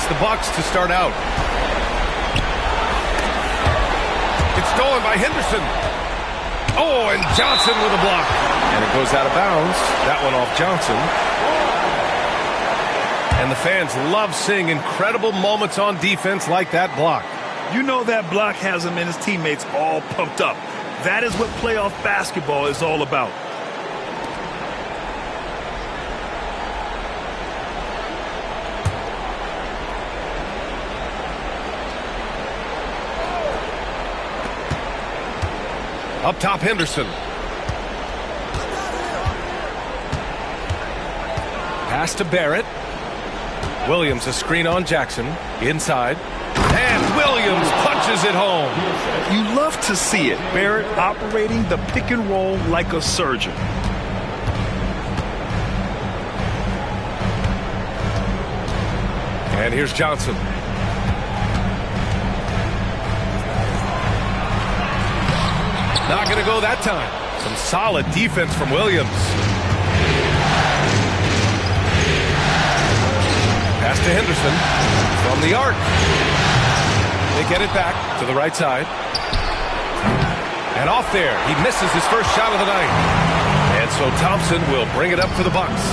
the Bucks to start out. It's stolen by Henderson. Oh, and Johnson with a block. And it goes out of bounds. That one off Johnson. And the fans love seeing incredible moments on defense like that block. You know that block has him and his teammates all pumped up. That is what playoff basketball is all about. Up top, Henderson. Pass to Barrett. Williams a screen on Jackson. Inside. And Williams punches it home. You love to see it. Barrett operating the pick and roll like a surgeon. And here's Johnson. Not going to go that time. Some solid defense from Williams. Pass to Henderson from the arc. They get it back to the right side. And off there. He misses his first shot of the night. And so Thompson will bring it up for the Bucks.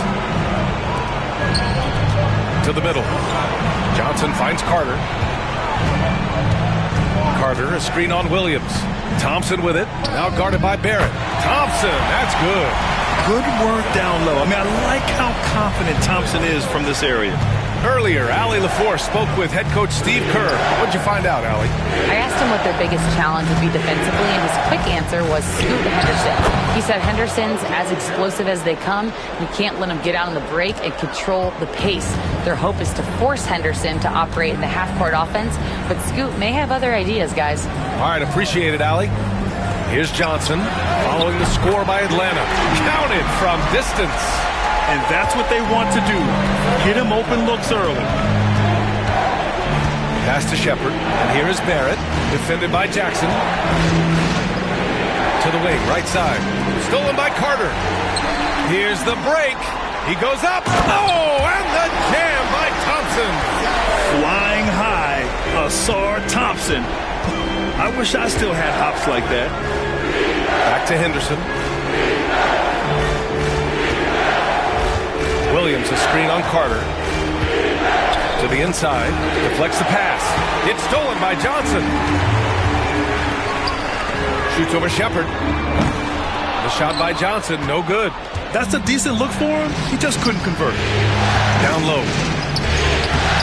To the middle. Johnson finds Carter. Carter, a screen on Williams. Thompson with it. Now guarded by Barrett. Thompson, that's good. Good work down low. I mean, I like how confident Thompson is from this area. Earlier, Allie LaForce spoke with head coach Steve Kerr. What'd you find out, Allie? I asked him what their biggest challenge would be defensively, and his quick answer was Scoot Henderson. He said Henderson's as explosive as they come. You can't let him get out on the break and control the pace. Their hope is to force Henderson to operate in the half-court offense, but Scoot may have other ideas, guys. All right, appreciate it, Allie. Here's Johnson following the score by Atlanta. Counted from distance. And that's what they want to do. Get him open looks early. Pass to Shepard. And here is Barrett. Defended by Jackson. To the wing, right side. Stolen by Carter. Here's the break. He goes up. Oh, and the jam by Thompson. Flying high, Asar Thompson. I wish I still had hops like that. Back to Henderson. Williams a screen on Carter. To the inside. Deflects the pass. It's stolen by Johnson. Shoots over Shepard. The shot by Johnson, no good. That's a decent look for him. He just couldn't convert. Down low.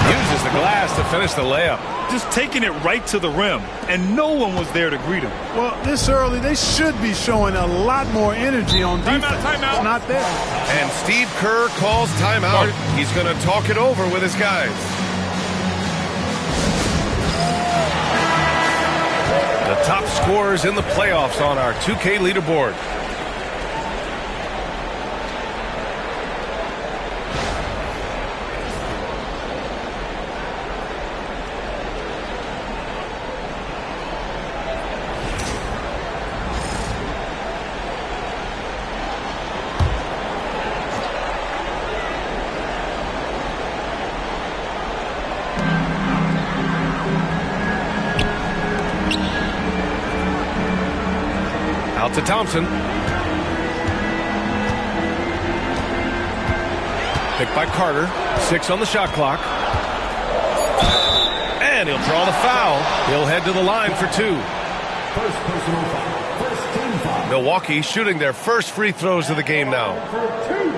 Uses the glass to finish the layup. Just taking it right to the rim, and no one was there to greet him. Well, this early, they should be showing a lot more energy on defense. Timeout. It's not there. And Steve Kerr calls timeout. He's going to talk it over with his guys. The top scorers in the playoffs on our 2K leaderboard. Out to Thompson. Picked by Carter. 6 on the shot clock. And he'll draw the foul. He'll head to the line for 2. First personal foul. First team foul. Milwaukee shooting their first free throws of the game now. For 2,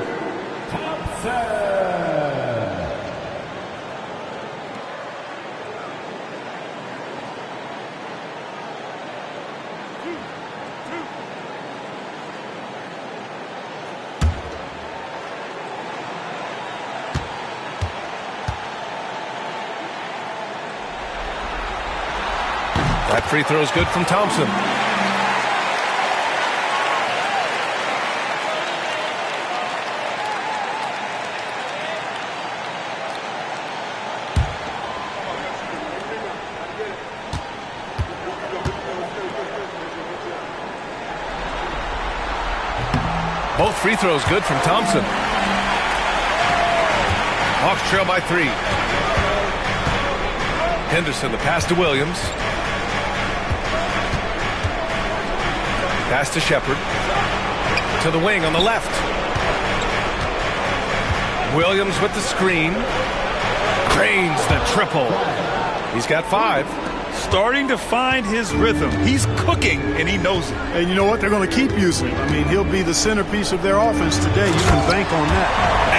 Thompson. That free throw is good from Thompson. Both free throws good from Thompson. Hawks trail by 3. Henderson, the pass to Williams. Pass to Shepard. To the wing on the left. Williams with the screen. Drains the triple. He's got 5. Starting to find his rhythm. He's cooking, and he knows it. And you know what? They're going to keep using him. I mean, he'll be the centerpiece of their offense today. You can bank on that.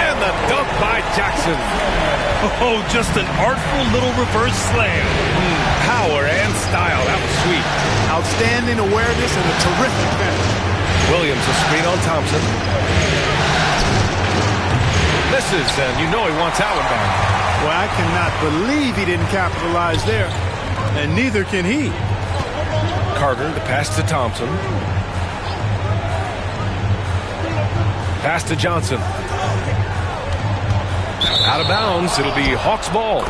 And the dunk by Jackson. Oh, just an artful little reverse slam. Power and style. That was sweet. Outstanding awareness and a terrific finish. Williams a screen on Thompson. Misses, and you know he wants that one back. Well, I cannot believe he didn't capitalize there. And neither can he. Carter, the pass to Thompson. Pass to Johnson. Out of bounds. It'll be Hawks ball.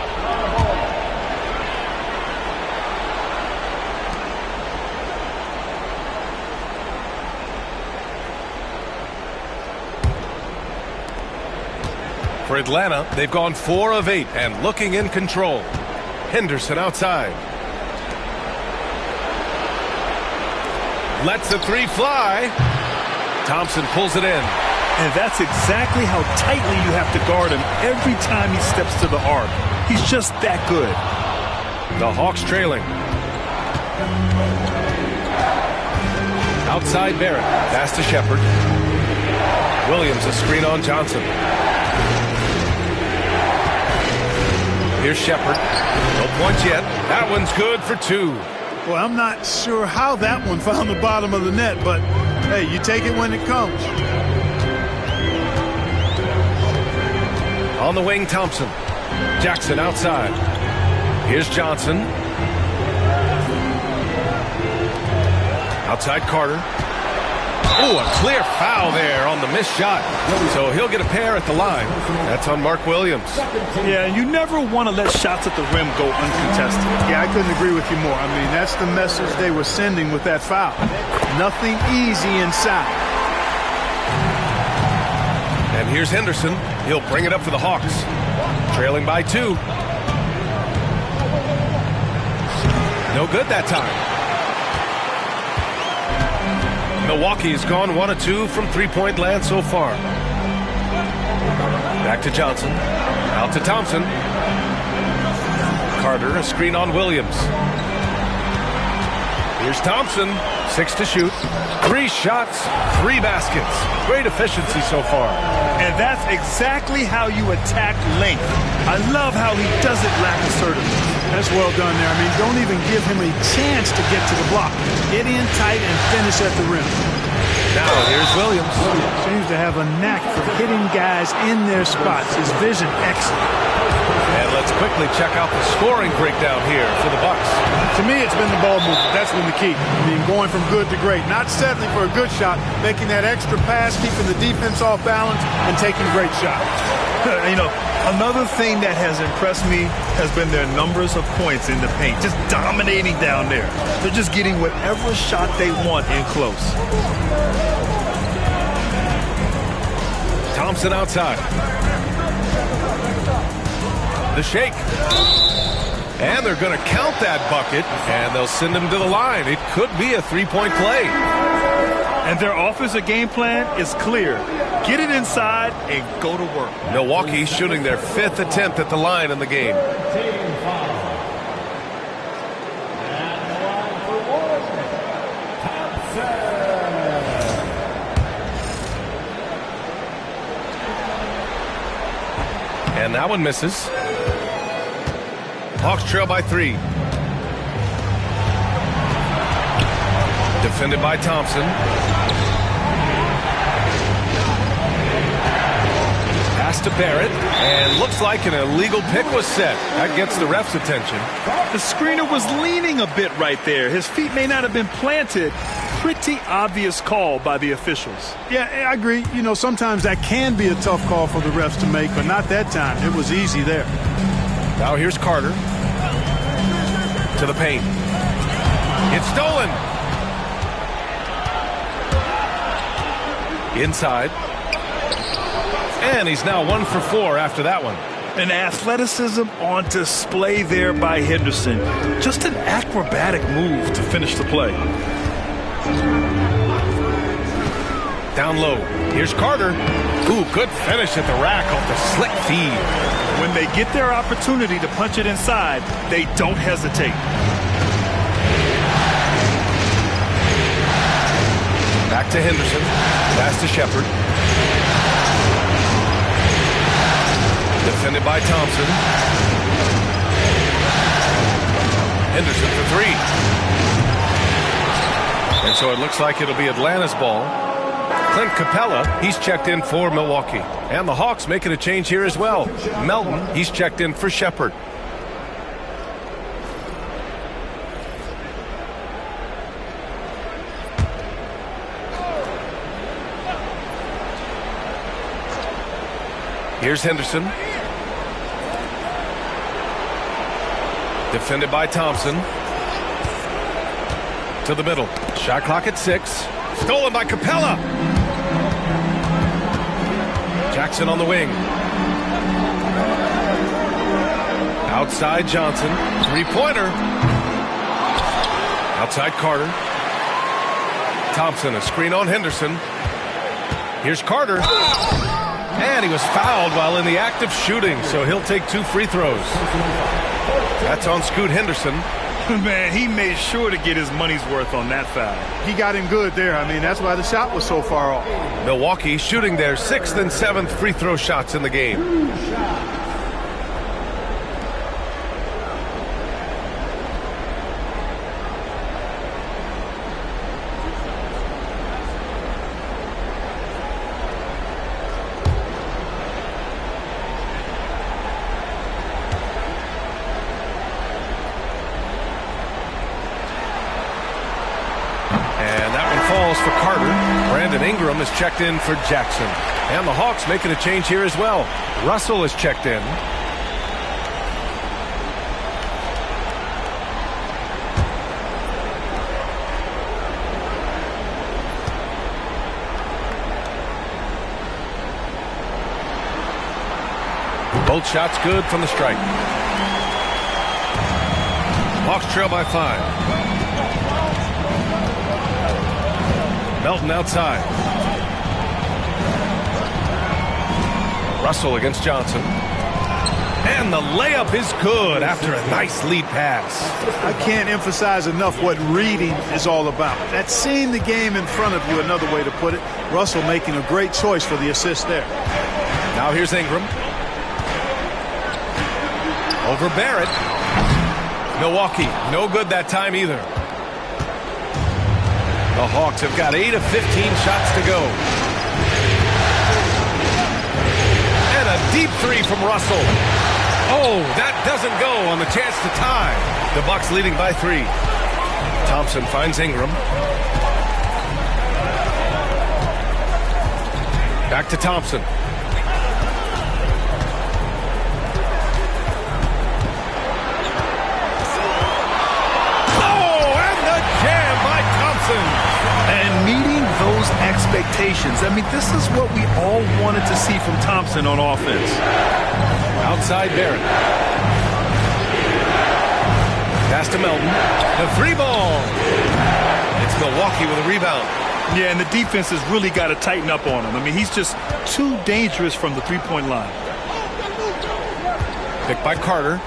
For Atlanta, they've gone 4 of 8 and looking in control. Henderson outside. Lets the 3 fly. Thompson pulls it in. And that's exactly how tightly you have to guard him every time he steps to the arc. He's just that good. The Hawks trailing. Outside Barrett. Pass to Shepard. Williams a screen on Johnson. Here's Shepard. No points yet. That one's good for 2. Well, I'm not sure how that one found the bottom of the net, but hey, you take it when it comes. On the wing, Thompson. Jackson outside. Here's Johnson. Outside Carter. Oh, a clear foul there on the missed shot. So he'll get a pair at the line. That's on Mark Williams. Yeah, and you never want to let shots at the rim go uncontested. Yeah, I couldn't agree with you more. I mean, that's the message they were sending with that foul. Nothing easy inside. And here's Henderson. He'll bring it up for the Hawks. Trailing by 2. No good that time. Milwaukee's gone 1 of 2 from 3-point land so far. Back to Johnson. Out to Thompson. Carter, a screen on Williams. Here's Thompson. 6 to shoot. 3 shots, 3 baskets. Great efficiency so far. And that's exactly how you attack length. I love how he doesn't lack assertiveness. That's well done there. I mean, don't even give him a chance to get to the block. Get in tight and finish at the rim. Now here's Williams. Seems to have a knack for hitting guys in their spots. His vision excellent. And let's quickly check out the scoring breakdown here for the Bucks. To me, it's been the ball movement. That's been the key. I mean, going from good to great. Not settling for a good shot, making that extra pass, keeping the defense off balance, and taking great shots. You know, another thing that has impressed me has been their numbers of points in the paint. Just dominating down there. They're just getting whatever shot they want in close. Thompson outside. The shake. And they're going to count that bucket, and they'll send him to the line. It could be a 3-point play. And their offensive game plan is clear. Get it inside and go to work. Milwaukee shooting their 5th attempt at the line in the game. And that one misses. Hawks trail by 3. Defended by Thompson. Pass to Barrett, and looks like an illegal pick was set. That gets the ref's attention. The screener was leaning a bit right there. His feet may not have been planted. Pretty obvious call by the officials. Yeah, I agree. You know, sometimes that can be a tough call for the refs to make, but not that time. It was easy there. Now here's Carter. To the paint. It's stolen. Inside. And he's now 1 for 4 after that one. And athleticism on display there by Henderson. Just an acrobatic move to finish the play. Down low. Here's Carter. Ooh, good finish at the rack off the slick feed. When they get their opportunity to punch it inside, they don't hesitate. Back to Henderson. Pass to Shepard. Defended by Thompson. Henderson for three. And so it looks like it'll be Atlanta's ball. Clint Capella, he's checked in for Milwaukee. And the Hawks making a change here as well. Melton, he's checked in for Shepard. Here's Henderson. Defended by Thompson. To the middle. Shot clock at 6. Stolen by Capella. Jackson on the wing. Outside Johnson. Three-pointer. Outside Carter. Thompson, a screen on Henderson. Here's Carter. And he was fouled while in the act of shooting, so he'll take 2 free throws. That's on Scoot Henderson. Man, he made sure to get his money's worth on that foul. He got him good there. I mean, that's why the shot was so far off. Milwaukee shooting their 6th and 7th free throw shots in the game. For Carter. Brandon Ingram is checked in for Jackson. And the Hawks making a change here as well. Russell is checked in. Both shots good from the strike. Hawks trail by 5. Melton outside. Russell against Johnson. And the layup is good after a nice lead pass. I can't emphasize enough what reading is all about. That's seeing the game in front of you, another way to put it. Russell making a great choice for the assist there. Now here's Ingram. Over Barrett. Milwaukee, no good that time either. The Hawks have got 8 of 15 shots to go. And a deep three from Russell. Oh, that doesn't go on the chance to tie. The Bucks leading by 3. Thompson finds Ingram. Back to Thompson. And meeting those expectations. I mean, this is what we all wanted to see from Thompson on offense. Outside Barrett. Pass to Melton. The 3-ball. It's Milwaukee with a rebound. Yeah, and the defense has really got to tighten up on him. I mean, he's just too dangerous from the three-point line. Picked by Carter.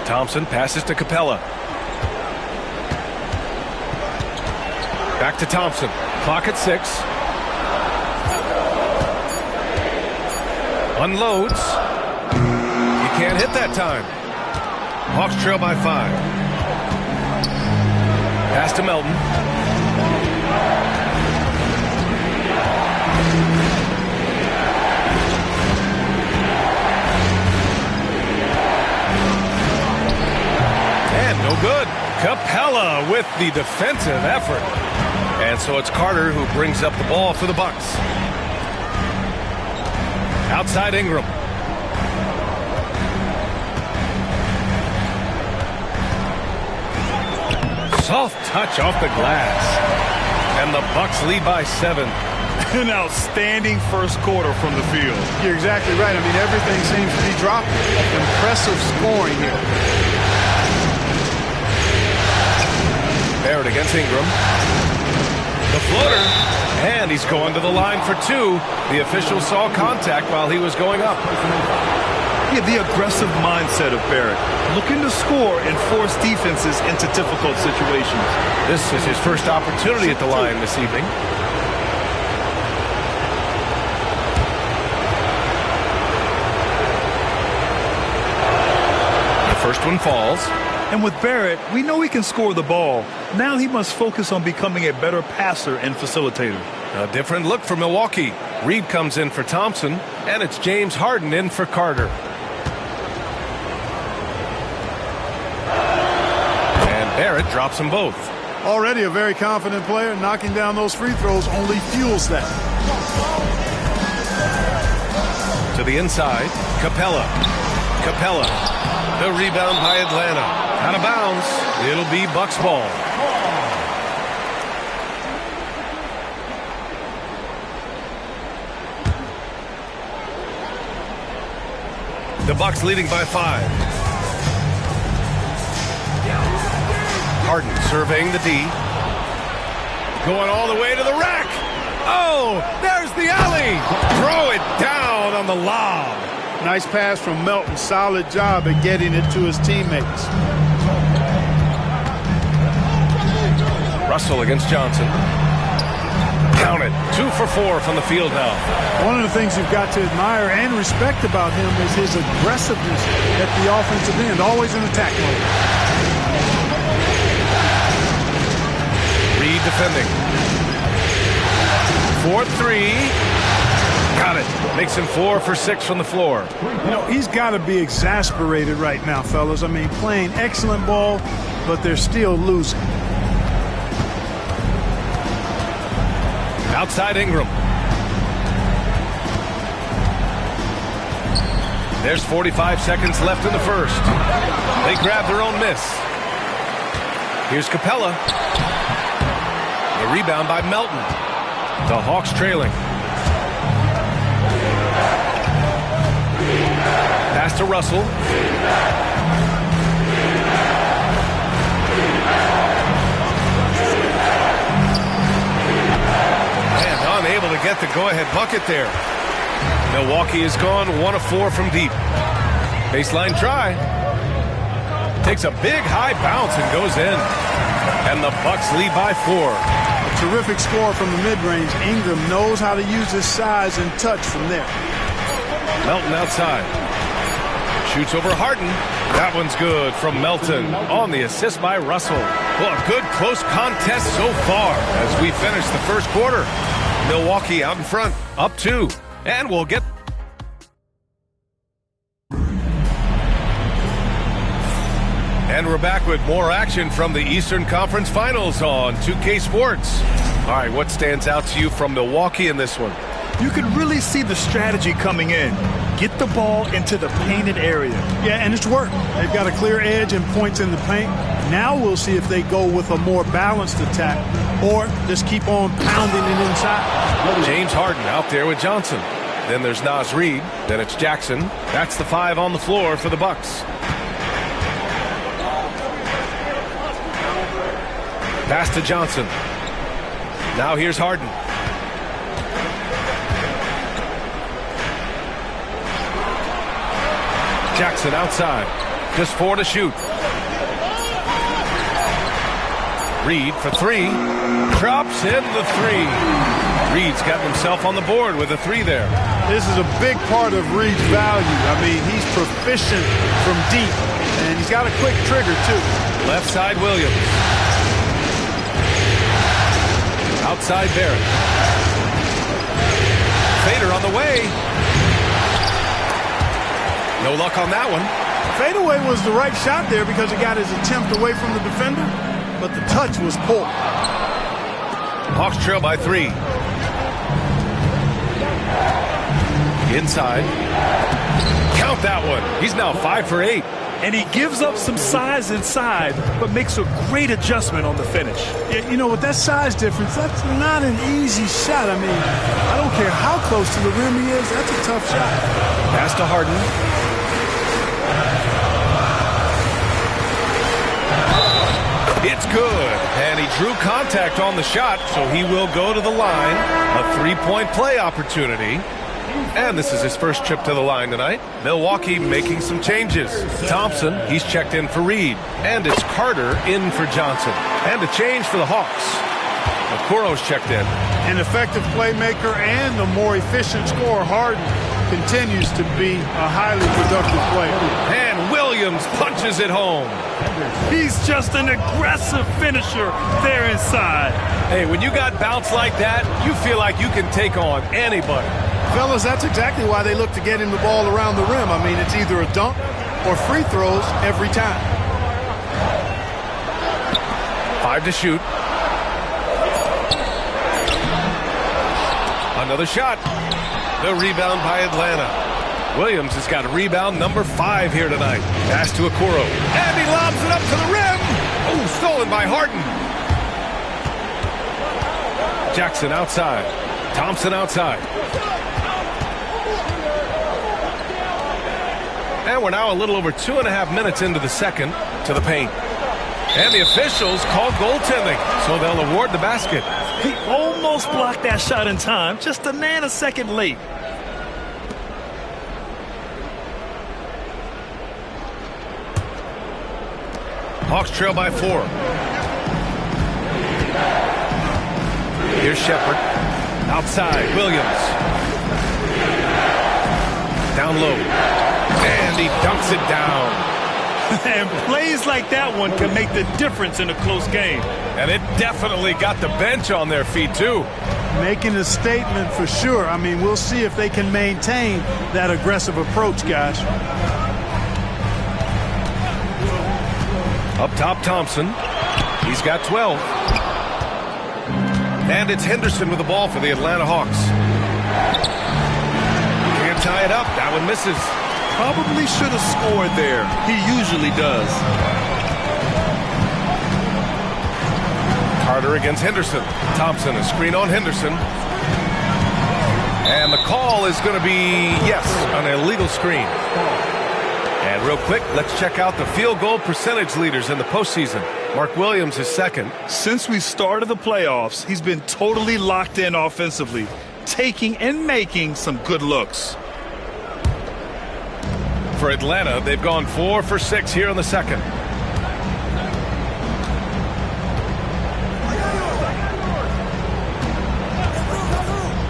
Thompson passes to Capella. Back to Thompson. Clock at 6. Unloads. He can't hit that time. Hawks trail by 5. Pass to Melton. And no good. Capella with the defensive effort. And so it's Carter who brings up the ball for the Bucks. Outside Ingram. Soft touch off the glass. And the Bucks lead by 7. An outstanding first quarter from the field. You're exactly right. I mean, everything seems to be dropping. Impressive scoring here. Barrett against Ingram. The floater. And he's going to the line for two. The official saw contact while he was going up. Yeah, the aggressive mindset of Barrett. Looking to score and force defenses into difficult situations. This is his first opportunity at the line this evening. First one falls. And with Barrett, we know he can score the ball. Now he must focus on becoming a better passer and facilitator. A different look for Milwaukee. Reed comes in for Thompson, and it's James Harden in for Carter. And Barrett drops them both. Already a very confident player. Knocking down those free throws only fuels that. To the inside, Capella. The rebound by Atlanta. Out of bounds. It'll be Bucks ball. The Bucks leading by 5. Harden surveying the D. Going all the way to the rack. Oh, there's the alley. Throw it down on the lob. Nice pass from Melton. Solid job at getting it to his teammates. Russell against Johnson. Count it. 2 for 4 from the field now. One of the things you've got to admire and respect about him is his aggressiveness at the offensive end. Always in attack mode. Reed defending. 4-3. Got it. Makes him 4 for 6 from the floor. You know, he's got to be exasperated right now, fellas. I mean, playing excellent ball, but they're still losing. Outside Ingram. There's 45 seconds left in the first. They grab their own miss. Here's Capella. The rebound by Melton. The Hawks trailing. Pass to Russell. And unable to get the go-ahead bucket there. Milwaukee has gone 1 of 4 from deep. Baseline try. Takes a big high bounce and goes in. And the Bucks lead by 4. A terrific score from the mid-range. Ingram knows how to use his size and touch from there. Melton outside. Shoots over Harden. That one's good from Melton on the assist by Russell. Well, a good close contest so far as we finish the first quarter. Milwaukee out in front, up 2. And we'll get... And we're back with more action from the Eastern Conference Finals on 2K Sports. All right, what stands out to you from Milwaukee in this one? You could really see the strategy coming in. Get the ball into the painted area. Yeah, and it's worked. They've got a clear edge and points in the paint. Now we'll see if they go with a more balanced attack or just keep on pounding it inside. James Harden out there with Johnson. Then there's Naz Reid. Then it's Jackson. That's the 5 on the floor for the Bucks. Pass to Johnson. Now here's Harden. Jackson outside. Just 4 to shoot. Reed for 3. Drops in the 3. Reed's got himself on the board with a 3 there. This is a big part of Reed's value. I mean, he's proficient from deep, and he's got a quick trigger, too. Left side, Williams. Outside, Barrett. Fader on the way. No luck on that one. Fadeaway was the right shot there because he got his attempt away from the defender, but the touch was poor. Hawks trail by 3. Inside. Count that one. He's now 5 for 8. And he gives up some size inside, but makes a great adjustment on the finish. Yeah, you know, with that size difference, that's not an easy shot. I mean, I don't care how close to the rim he is, that's a tough shot. Pass to Harden. It's good. And he drew contact on the shot, so he will go to the line. A three-point play opportunity. And this is his first trip to the line tonight. Milwaukee making some changes. Thompson, he's checked in for Reed. And it's Carter in for Johnson. And a change for the Hawks. Okoro's checked in. An effective playmaker and a more efficient scorer, Harden continues to be a highly productive player. And Williams punches it home. He's just an aggressive finisher there inside. Hey, when you got bounce like that, you feel like you can take on anybody. Fellas, that's exactly why they look to get him the ball around the rim. I mean, it's either a dunk or free throws every time. 5 to shoot. Another shot. The rebound by Atlanta. Williams has got rebound number 5 here tonight. Pass to Okoro. And he lobs it up to the rim. Oh, stolen by Harden. Jackson outside. Thompson outside. And we're now a little over 2.5 minutes into the second to the paint. And the officials call goaltending, so they'll award the basket. He almost blocked that shot in time, just a nanosecond late. Hawks trail by 4. Here's Shepard. Outside, Williams. Down low. And he dunks it down. And plays like that one can make the difference in a close game. And it definitely got the bench on their feet, too. Making a statement for sure. I mean, we'll see if they can maintain that aggressive approach, guys. Up top, Thompson. He's got 12. And it's Henderson with the ball for the Atlanta Hawks. Can't tie it up. That one misses. Probably should have scored there. He usually does. Carter against Henderson. Thompson, a screen on Henderson. And the call is going to be, yes, an illegal screen. And real quick, let's check out the field goal percentage leaders in the postseason. Mark Williams is second. Since we started the playoffs, he's been totally locked in offensively, taking and making some good looks. For Atlanta, they've gone 4 for 6 here in the second.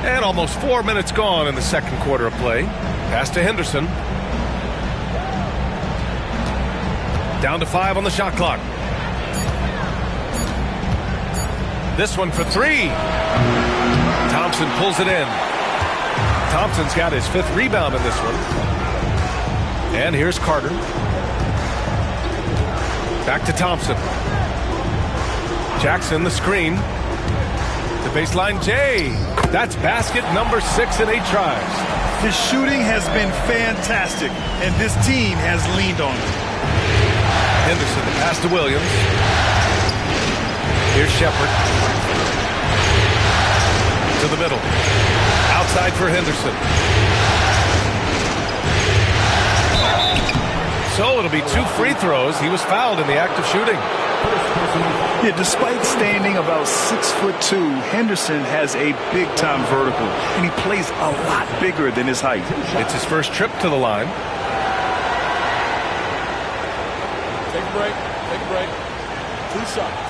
And almost 4 minutes gone in the second quarter of play. Pass to Henderson. Down to 5 on the shot clock. This one for 3. Thompson pulls it in. Thompson's got his 5th rebound in this one. And here's Carter. Back to Thompson. Jackson, the screen. The baseline, Jay. That's basket number 6 in 8 tries. His shooting has been fantastic, and this team has leaned on it. Henderson, the pass to Williams. Here's Shepard. To the middle. Outside for Henderson. So it'll be 2 free throws. He was fouled in the act of shooting. Yeah, despite standing about 6'2", Henderson has a big-time vertical, and he plays a lot bigger than his height. It's his first trip to the line. Take a break. Take a break. 2 shots.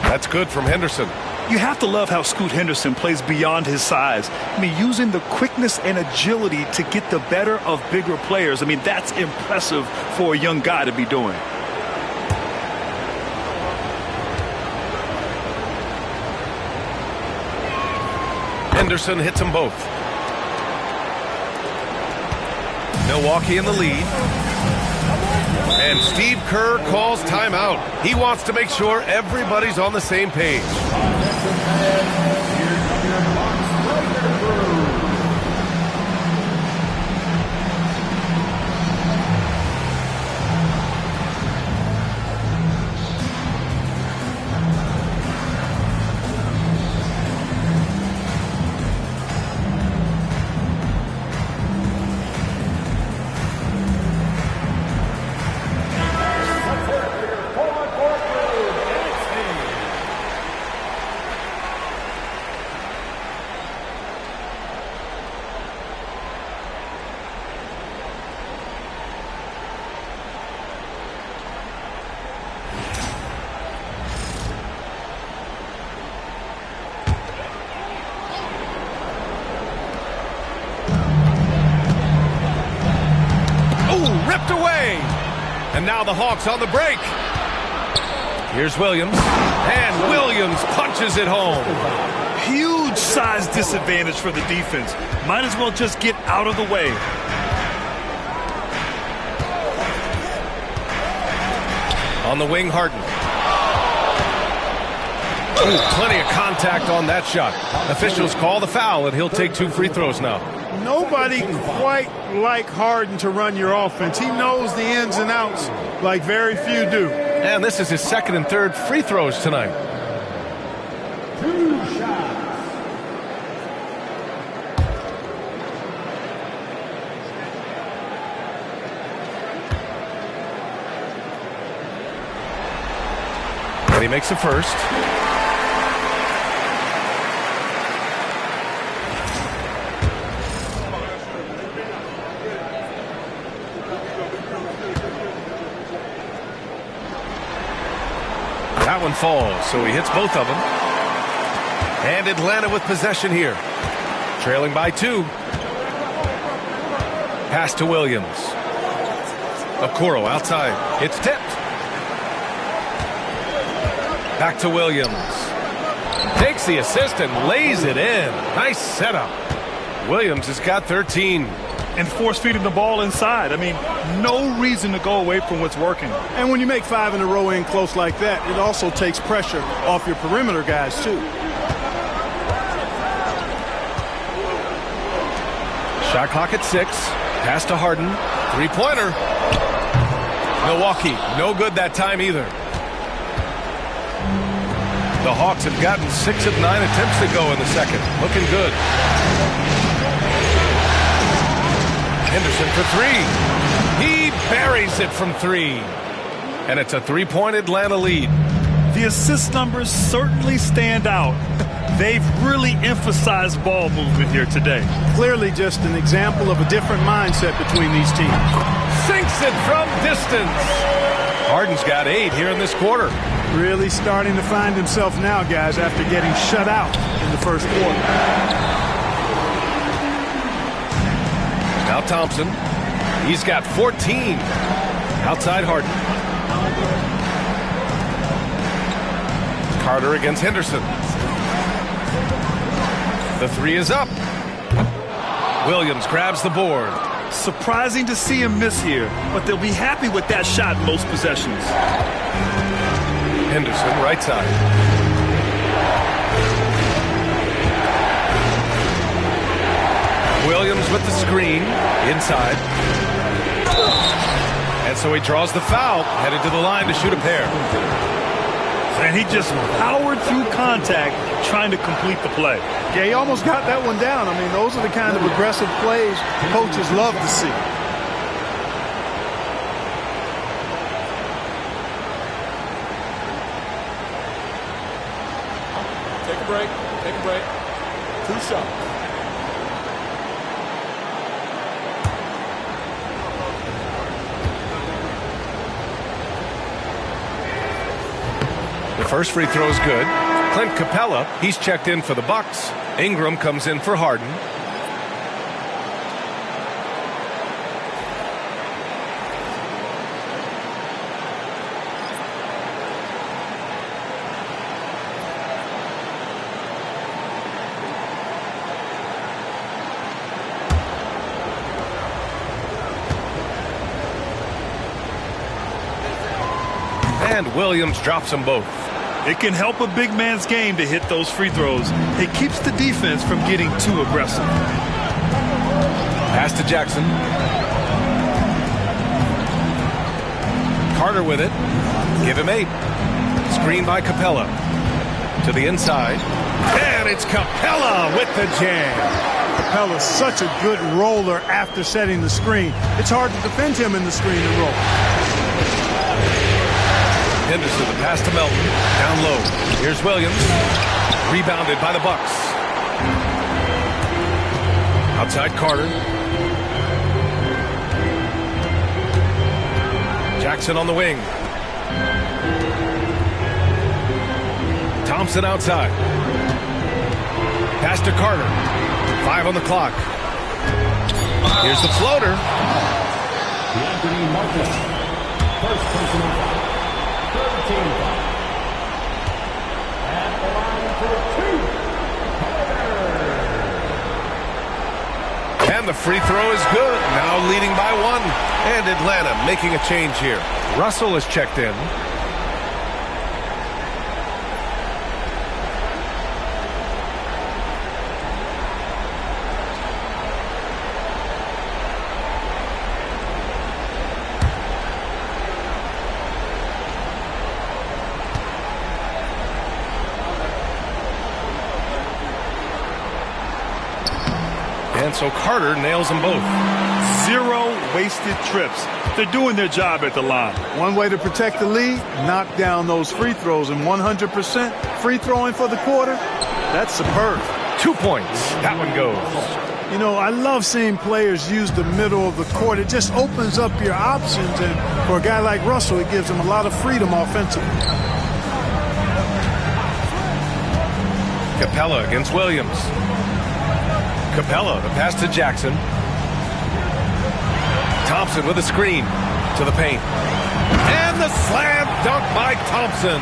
That's good from Henderson. You have to love how Scoot Henderson plays beyond his size. I mean, using the quickness and agility to get the better of bigger players. I mean, that's impressive for a young guy to be doing. Henderson hits them both. Milwaukee in the lead. And Steve Kerr calls timeout. He wants to make sure everybody's on the same page. Ripped away. And now the Hawks on the break. Here's Williams. And Williams punches it home. Huge size disadvantage for the defense. Might as well just get out of the way. On the wing, Harden. Ooh, plenty of contact on that shot. Officials call the foul, and he'll take 2 free throws now. Nobody quite like Harden to run your offense. He knows the ins and outs like very few do. And this is his 2nd and 3rd free throws tonight. 2 shots. And he makes the first. That one falls, so he hits both of them. And Atlanta with possession here. Trailing by 2. Pass to Williams. Okoro outside. It's tipped. Back to Williams. Takes the assist and lays it in. Nice setup. Williams has got 13. And force-feeding the ball inside. I mean, no reason to go away from what's working. And when you make 5 in a row in close like that, it also takes pressure off your perimeter guys, too. Shot clock at 6. Pass to Harden. 3-pointer. Milwaukee, no good that time either. The Hawks have gotten 6 of 9 attempts to go in the second. Looking good. Henderson for 3. He buries it from 3. And it's a 3-point Atlanta lead. The assist numbers certainly stand out. They've really emphasized ball movement here today. Clearly just an example of a different mindset between these teams. Sinks it from distance. Harden's got 8 here in this quarter. Really starting to find himself now, guys, after getting shut out in the first quarter. Now Thompson. He's got 14. Outside Harden. Carter against Henderson. The 3 is up. Williams grabs the board. Surprising to see him miss here, but they'll be happy with that shot most possessions. Henderson, right side. Williams with the screen, inside. And so he draws the foul, headed to the line to shoot a pair. And he just powered through contact, trying to complete the play. Yeah, he almost got that one down. I mean, those are the kind of aggressive plays coaches love to see. Take a break. Take a break. 2 shots. The first free throw is good. Clint Capella, he's checked in for the Bucks. Ingram comes in for Harden. And Williams drops them both. It can help a big man's game to hit those free throws. It keeps the defense from getting too aggressive. Pass to Jackson. Carter with it. Give him 8. Screen by Capella. To the inside. And it's Capella with the jam. Capella's such a good roller after setting the screen. It's hard to defend him in the screen and roll. Henderson, the pass to Melton. Down low. Here's Williams. Rebounded by the Bucks. Outside Carter. Jackson on the wing. Thompson outside. Pass to Carter. 5 on the clock. Here's the floater. Anthony Martin. First personal foul. 13 foul. At the line for 2. And the free throw is good. Now leading by 1. And Atlanta making a change here. Russell is checked in. And so Carter nails them both. 0 wasted trips. They're doing their job at the line. One way to protect the lead, knock down those free throws, and 100% free throwing for the quarter, that's superb. 2 points. That one goes. You know, I love seeing players use the middle of the court. It just opens up your options, and for a guy like Russell, it gives him a lot of freedom offensively. Capella against Williams. Capella, the pass to Jackson. Thompson with a screen to the paint. And the slam dunk by Thompson.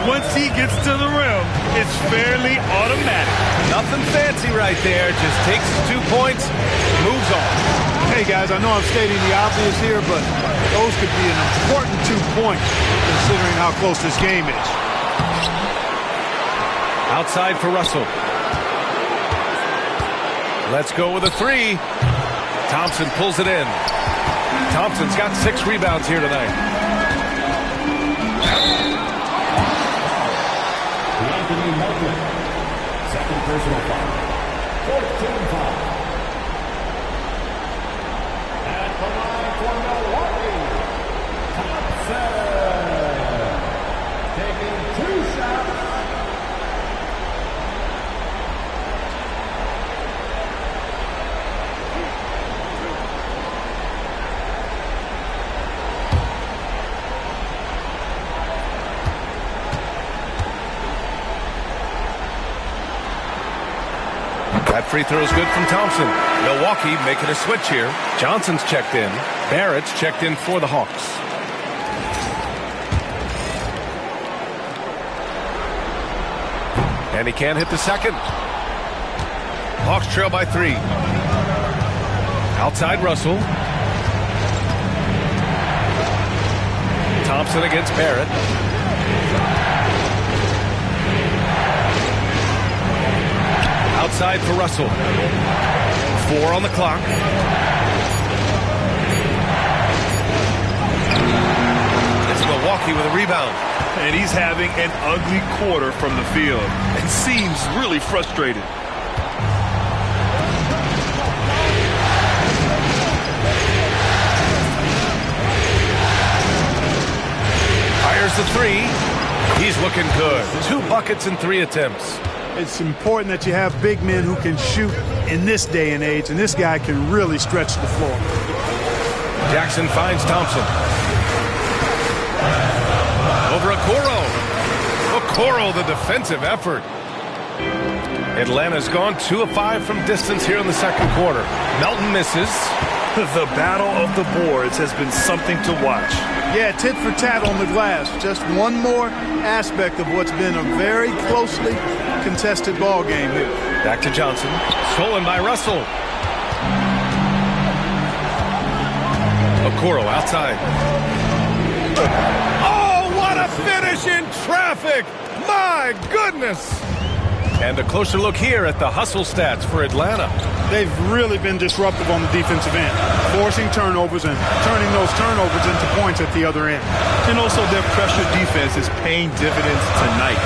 Once he gets to the rim, it's fairly automatic. Nothing fancy right there. Just takes 2 points, moves on. Hey, guys, I know I'm stating the obvious here, but those could be an important 2 points considering how close this game is. Outside for Russell. Let's go with a 3. Thompson pulls it in. Thompson's got 6 rebounds here tonight. Anthony Martin. Second personal foul. 14 foul. At the line for Milwaukee. Thompson. Taking 2 shots. That free throw is good from Thompson. Milwaukee making a switch here. Johnson's checked in. Barrett's checked in for the Hawks. And he can't hit the second. Hawks trail by 3. Outside Russell. Thompson against Barrett. Outside for Russell. 4 on the clock. It's Milwaukee with a rebound. And he's having an ugly quarter from the field and seems really frustrated. Fires the 3. He's looking good. 2 buckets in 3 attempts. It's important that you have big men who can shoot in this day and age, and this guy can really stretch the floor. Jackson finds Thompson. Over Okoro. Okoro, the defensive effort. Atlanta's gone 2 of 5 from distance here in the second quarter. Melton misses. The battle of the boards has been something to watch. Yeah, tit for tat on the glass. Just one more aspect of what's been a very closely contested ball game here. Back to Johnson. Stolen by Russell. Okoro outside. Oh, what a finish in traffic. My goodness. And a closer look here at the hustle stats for Atlanta. They've really been disruptive on the defensive end, forcing turnovers and turning those turnovers into points at the other end. And also their pressure defense is paying dividends tonight.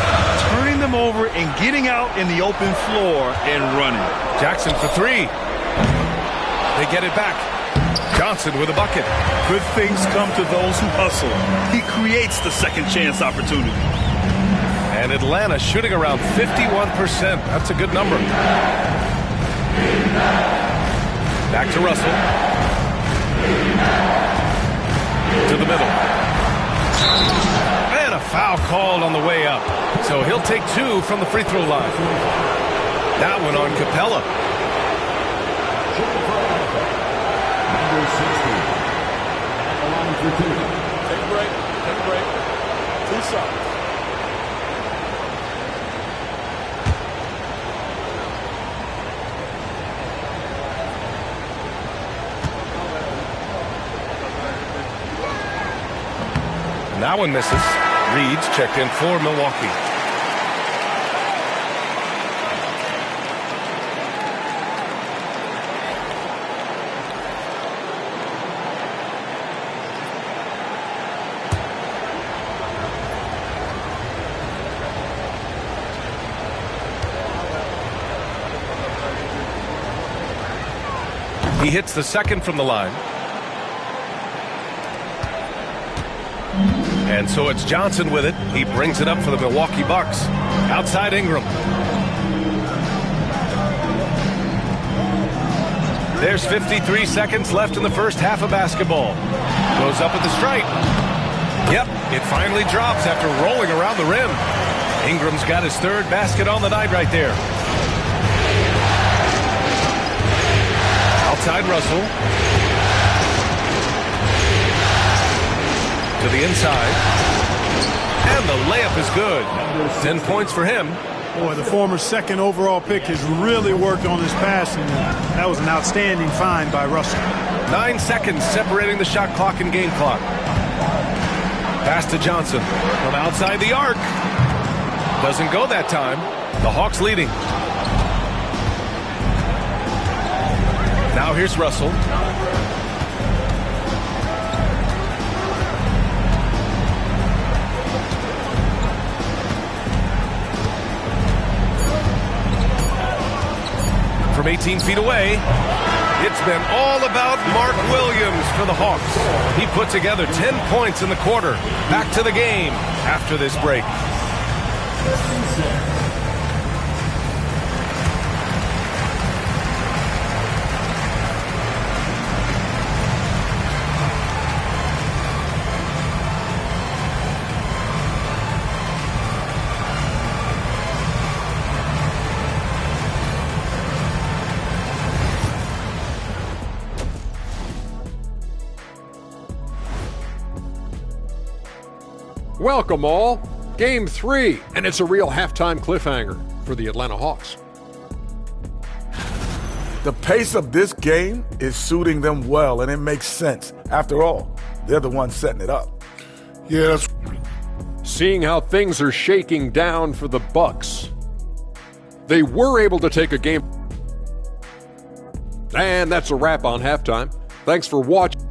Turning them over and getting out in the open floor and running. Jackson for three. They get it back. Johnson with a bucket. Good things come to those who hustle. He creates the second chance opportunity. And Atlanta shooting around 51%. That's a good number. Back to Russell. To the middle. And a foul called on the way up. So he'll take two from the free throw line. That one on Capella. Take a break. Take a break. 2 shots. That one misses. Reed's checked in for Milwaukee. He hits the second from the line. And so it's Johnson with it. He brings it up for the Milwaukee Bucks. Outside Ingram. There's 53 seconds left in the first half of basketball. Goes up at the stripe. Yep, it finally drops after rolling around the rim. Ingram's got his third basket on the night right there. Outside Russell. To the inside. And the layup is good. 10 points for him. Boy, the former second overall pick has really worked on his passing. That was an outstanding find by Russell. 9 seconds separating the shot clock and game clock. Pass to Johnson from outside the arc. Doesn't go that time. The Hawks leading. Now here's Russell. From 18 feet away, it's been all about Mark Williams for the Hawks. He put together 10 points in the quarter. Back to the game after this break. Welcome all. Game 3, and it's a real halftime cliffhanger for the Atlanta Hawks. The pace of this game is suiting them well, and it makes sense. After all, they're the ones setting it up. Yeah, Seeing how things are shaking down for the Bucks, they were able to take a game. And that's a wrap on halftime. Thanks for watching.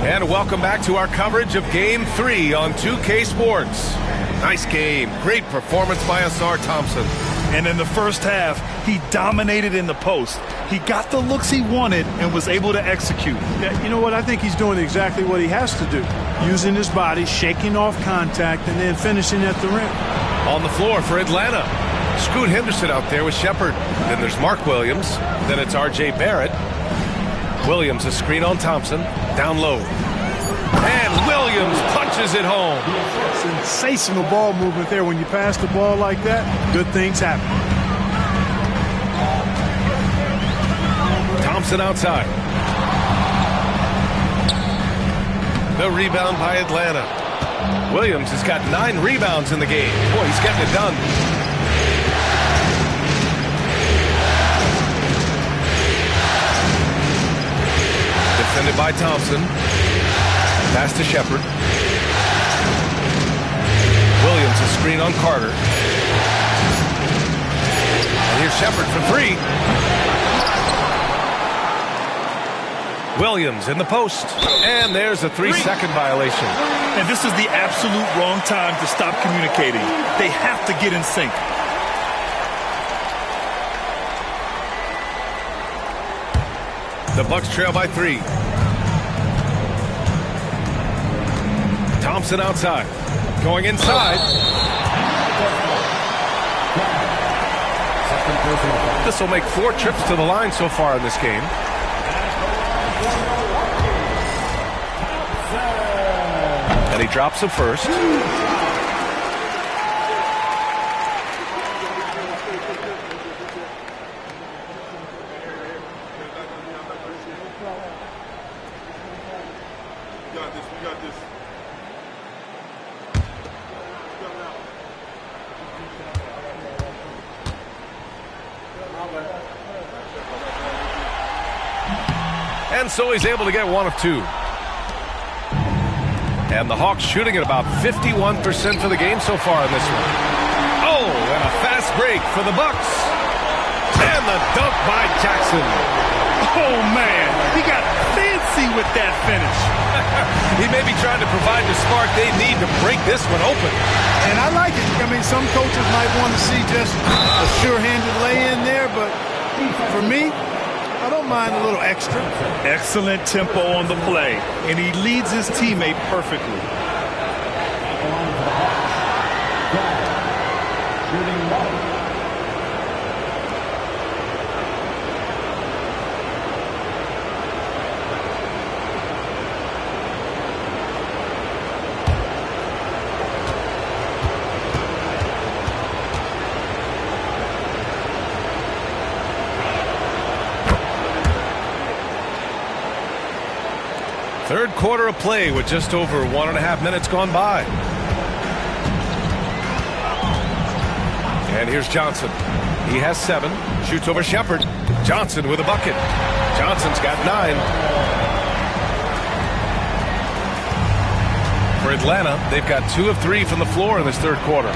And welcome back to our coverage of Game 3 on 2K Sports. Nice game. Great performance by Asar Thompson. And in the first half, he dominated in the post. He got the looks he wanted and was able to execute. Yeah, you know what? I think he's doing exactly what he has to do. Using his body, shaking off contact, and then finishing at the rim. On the floor for Atlanta. Scoot Henderson out there with Shepard. Then there's Mark Williams. Then it's R.J. Barrett. Williams a screen on Thompson. Down low. And Williams punches it home. Sensational ball movement there. When you pass the ball like that, good things happen. Thompson outside. The rebound by Atlanta. Williams has got 9 rebounds in the game. Boy, he's getting it done. Defended by Thompson. Pass to Shepard. Williams a screen on Carter. And here's Shepard for three. Williams in the post. And there's a 3-second violation. And this is the absolute wrong time to stop communicating. They have to get in sync. The Bucks trail by 3. Thompson outside. Going inside. This will make 4 trips to the line so far in this game. And he drops the first. And so he's able to get 1 of 2. And the Hawks shooting at about 51% for the game so far in this one. Oh, and a fast break for the Bucks. And the dunk by Jackson. Oh, man. He got fancy with that finish. He may be trying to provide the spark they need to break this one open. And I like it. I mean, some coaches might want to see just a sure-handed lay-in there, but for me, I don't mind a little extra. Excellent tempo on the play, and he leads his teammate perfectly. Third quarter of play with just over 1.5 minutes gone by. And here's Johnson. He has 7. Shoots over Shepard. Johnson with a bucket. Johnson's got 9. For Atlanta, they've got 2 of 3 from the floor in this third quarter.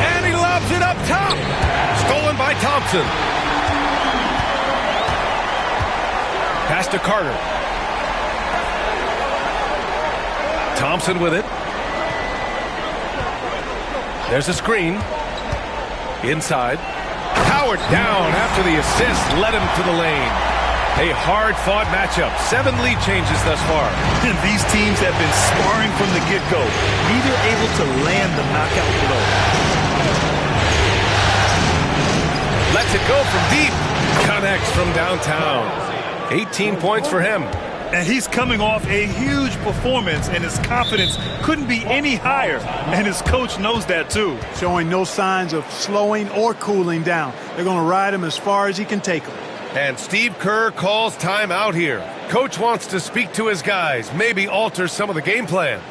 And he lobs it up top. Stolen by Thompson. Pass to Carter. Thompson with it. There's a screen. Inside. Howard down after the assist led him to the lane. A hard-fought matchup. 7 lead changes thus far. And these teams have been sparring from the get-go. Neither able to land the knockout blow. Lets it go from deep. Connects from downtown. 18 points for him. And he's coming off a huge performance, and his confidence couldn't be any higher. And his coach knows that, too. Showing no signs of slowing or cooling down. They're going to ride him as far as he can take them. And Steve Kerr calls timeout here. Coach wants to speak to his guys, maybe alter some of the game plan.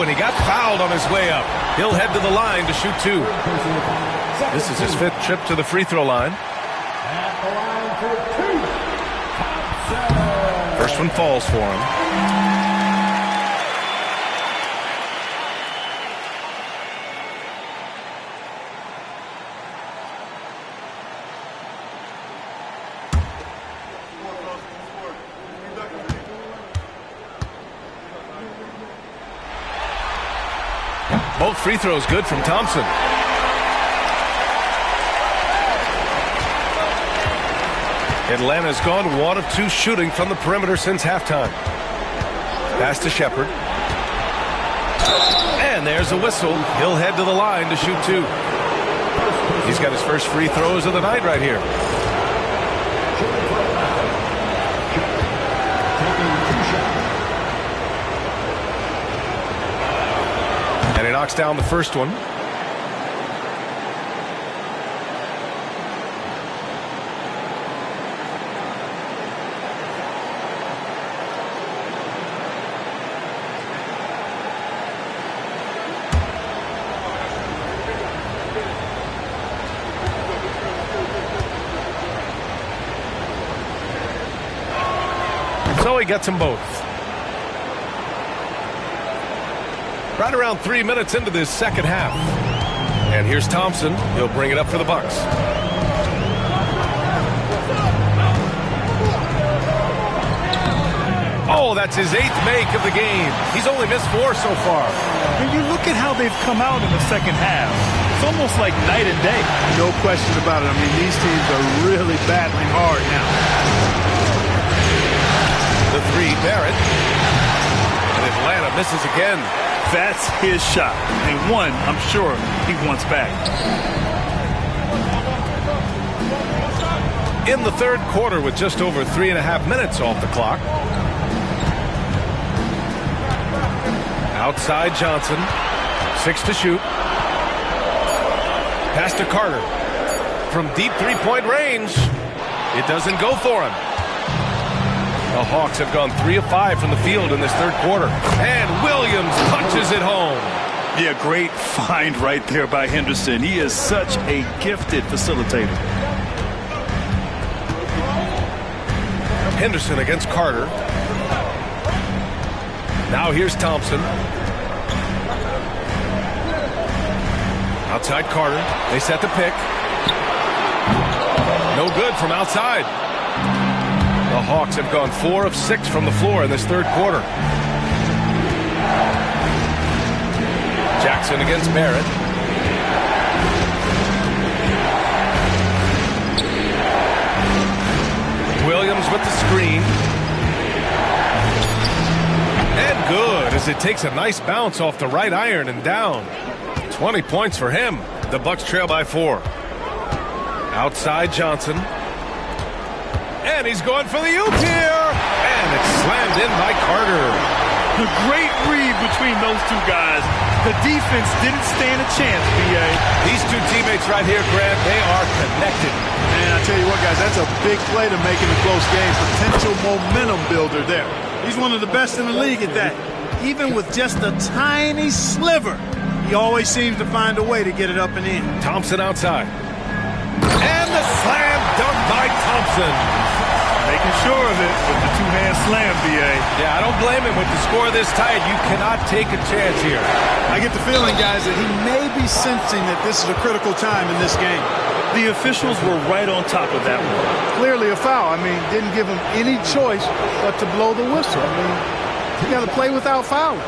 and he got fouled on his way up. He'll head to the line to shoot 2. This is his 5th trip to the free throw line. First one falls for him. Both free throws good from Thompson. Atlanta's gone 1 of 2 shooting from the perimeter since halftime. Pass to Shepard. And there's a whistle. He'll head to the line to shoot 2. He's got his first free throws of the night right here. And he knocks down the first one. So he gets them both. Right around 3 minutes into this second half. And here's Thompson. He'll bring it up for the Bucks. Oh, that's his 8th make of the game. He's only missed 4 so far. When you look at how they've come out in the second half, it's almost like night and day. No question about it. I mean, these teams are really battling hard now. The 3, Barrett. And Atlanta misses again. That's his shot. And one, I'm sure he wants back. In the third quarter with just over 3.5 minutes off the clock. Outside Johnson. 6 to shoot. Pass to Carter. From deep three-point range. It doesn't go for him. The Hawks have gone 3 of 5 from the field in this third quarter. And Williams punches it home. Yeah, great find right there by Henderson. He is such a gifted facilitator. Henderson against Carter. Now here's Thompson. Outside Carter. They set the pick. No good from outside. The Hawks have gone 4 of 6 from the floor in this third quarter. Jackson against Barrett. Williams with the screen. And good as it takes a nice bounce off the right iron and down. 20 points for him. The Bucks trail by 4. Outside Johnson. And he's going for the oop here. And it's slammed in by Carter. A great read between those two guys. The defense didn't stand a chance, B.A. These two teammates right here, Grant, they are connected. Man, I tell you what, guys, that's a big play to make in a close game. Potential momentum builder there. He's one of the best in the league at that. Even with just a tiny sliver, he always seems to find a way to get it up and in. Thompson outside. And the slam dunk by Thompson. Making sure of it with the two-hand slam, B.A. Yeah, I don't blame him. With the score this tight, you cannot take a chance here. I get the feeling, guys, that he may be sensing that this is a critical time in this game. The officials were right on top of that one. Clearly a foul. I mean, didn't give him any choice but to blow the whistle. I mean, you got to play without fouling.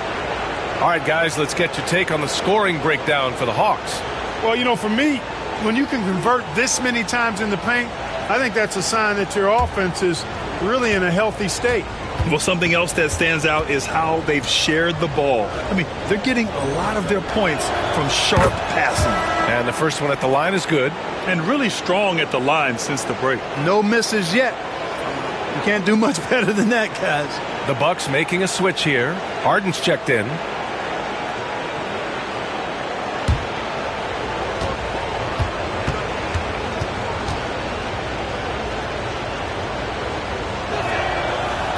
All right, guys, let's get your take on the scoring breakdown for the Hawks. Well, you know, for me, when you can convert this many times in the paint, I think that's a sign that your offense is really in a healthy state. Well, something else that stands out is how they've shared the ball. I mean, they're getting a lot of their points from sharp passing. And the first one at the line is good. And really strong at the line since the break. No misses yet. You can't do much better than that, guys. The Bucks making a switch here. Harden's checked in.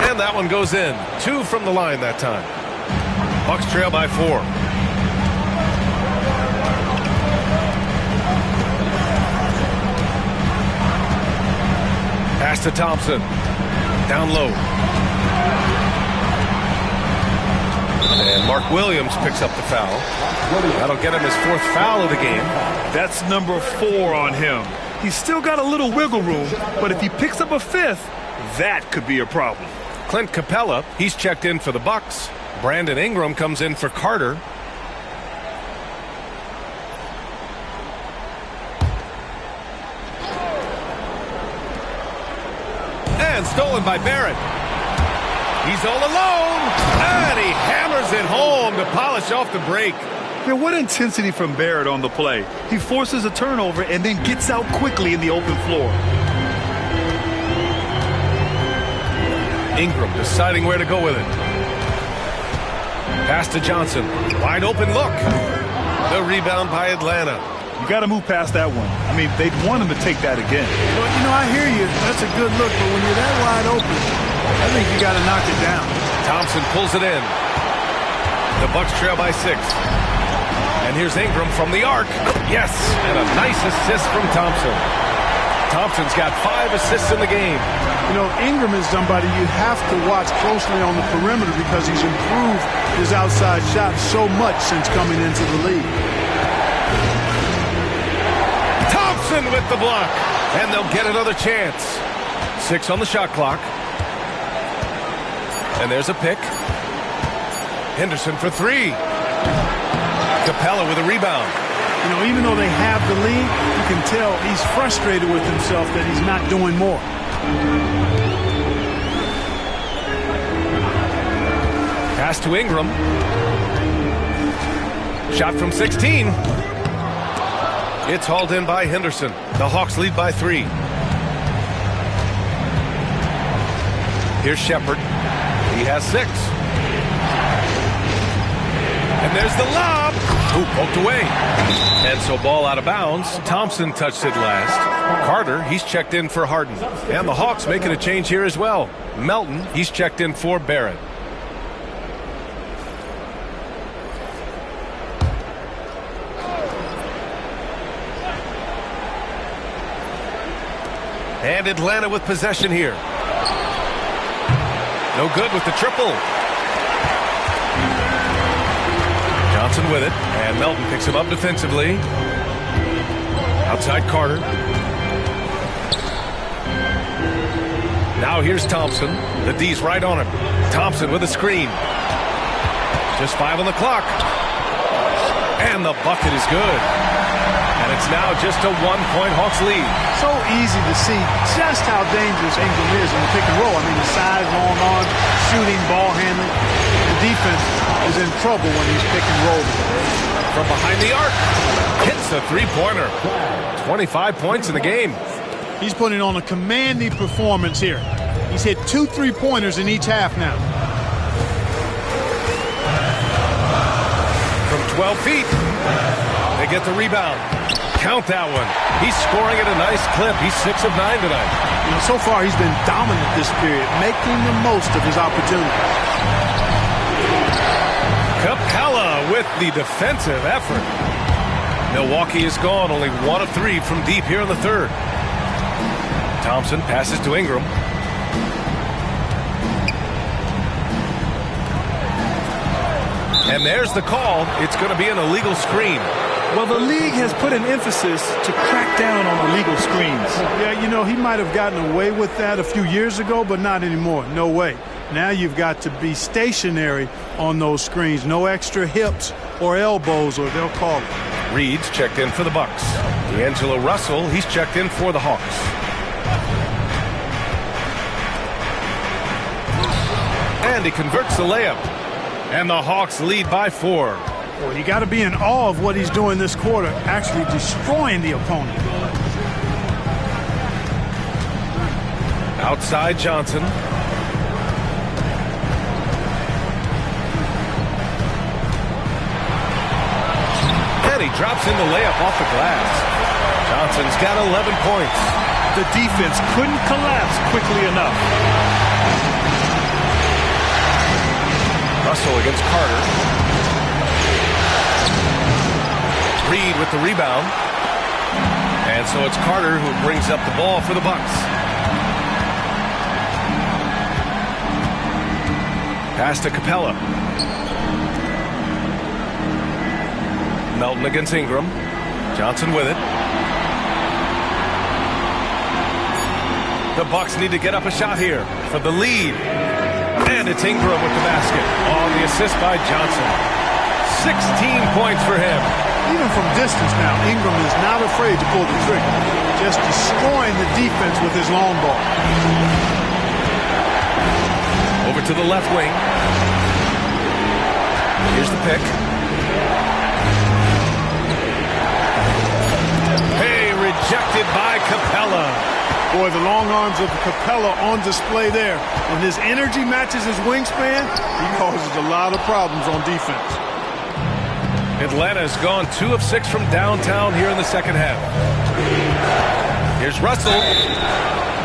And that one goes in. 2 from the line that time. Bucks trail by 4. Pass to Thompson. Down low. And Mark Williams picks up the foul. That'll get him his 4th foul of the game. That's number 4 on him. He's still got a little wiggle room, but if he picks up a 5th, that could be a problem. Clint Capella, he's checked in for the Bucks. Brandon Ingram comes in for Carter. And stolen by Barrett. He's all alone, and he hammers it home to polish off the break. Man, what intensity from Barrett on the play. He forces a turnover and then gets out quickly in the open floor. Ingram deciding where to go with it. Pass to Johnson. Wide open look. The rebound by Atlanta. You got to move past that one. I mean, they'd want him to take that again. Well, I hear you. That's a good look, but when you're that wide open, I think you got to knock it down. Thompson pulls it in. The Bucks trail by 6. And here's Ingram from the arc. Yes, and a nice assist from Thompson. Thompson's got 5 assists in the game. Ingram is somebody you have to watch closely on the perimeter because he's improved his outside shot so much since coming into the league. Thompson with the block. And they'll get another chance. 6 on the shot clock. And there's a pick. Henderson for 3. Capella with a rebound. Even though they have the lead, you can tell he's frustrated with himself that he's not doing more. Pass to Ingram. Shot from 16. It's hauled in by Henderson. The Hawks lead by 3. Here's Shepard. He has 6. And there's the lob. Ooh, poked away. And so ball out of bounds. Thompson touched it last. Carter, he's checked in for Harden. And the Hawks making a change here as well. Melton, he's checked in for Barrett. And Atlanta with possession here. No good with the triple. Johnson with it, and Melton picks him up defensively. Outside Carter. Now here's Thompson. The D's right on him. Thompson with a screen. Just 5 on the clock. And the bucket is good. And it's now just a 1-point Hawks lead. So easy to see just how dangerous Ingram is in the pick and roll. I mean, the size, long arm, shooting, ball handling. The defense is in trouble when he's pick and roll. From behind the arc, hits a 3-pointer. 25 points in the game. He's putting on a commanding performance here. He's hit 2 3-pointers in each half now. From 12 feet, they get the rebound. Count that one. He's scoring at a nice clip. He's 6 of 9 tonight. So far, he's been dominant this period, making the most of his opportunity. Capella with the defensive effort. Milwaukee is gone, only 1 of 3 from deep here in the 3rd. Thompson passes to Ingram. And there's the call. It's going to be an illegal screen. Well, the league has put an emphasis to crack down on illegal screens. Yeah, he might have gotten away with that a few years ago, but not anymore. No way. Now you've got to be stationary on those screens. No extra hips or elbows, or they'll call it. Reed's checked in for the Bucks. D'Angelo Russell, he's checked in for the Hawks. And he converts the layup. And the Hawks lead by 4. Well, you got to be in awe of what he's doing this quarter, actually destroying the opponent. Outside Johnson. And he drops in the layup off the glass. Johnson's got 11 points. The defense couldn't collapse quickly enough. Russell against Carter. Reed with the rebound. And so it's Carter who brings up the ball for the Bucks. Pass to Capella. Melton against Ingram. Johnson with it. The Bucks need to get up a shot here for the lead. And it's Ingram with the basket. On the assist by Johnson. 16 points for him. Even from distance now, Ingram is not afraid to pull the trigger. Just destroying the defense with his long ball. Over to the left wing. Here's the pick. Hey, rejected by Capella. Boy, the long arms of Capella on display there. When his energy matches his wingspan, he causes a lot of problems on defense. Atlanta has gone 2 of 6 from downtown here in the second half. Here's Russell.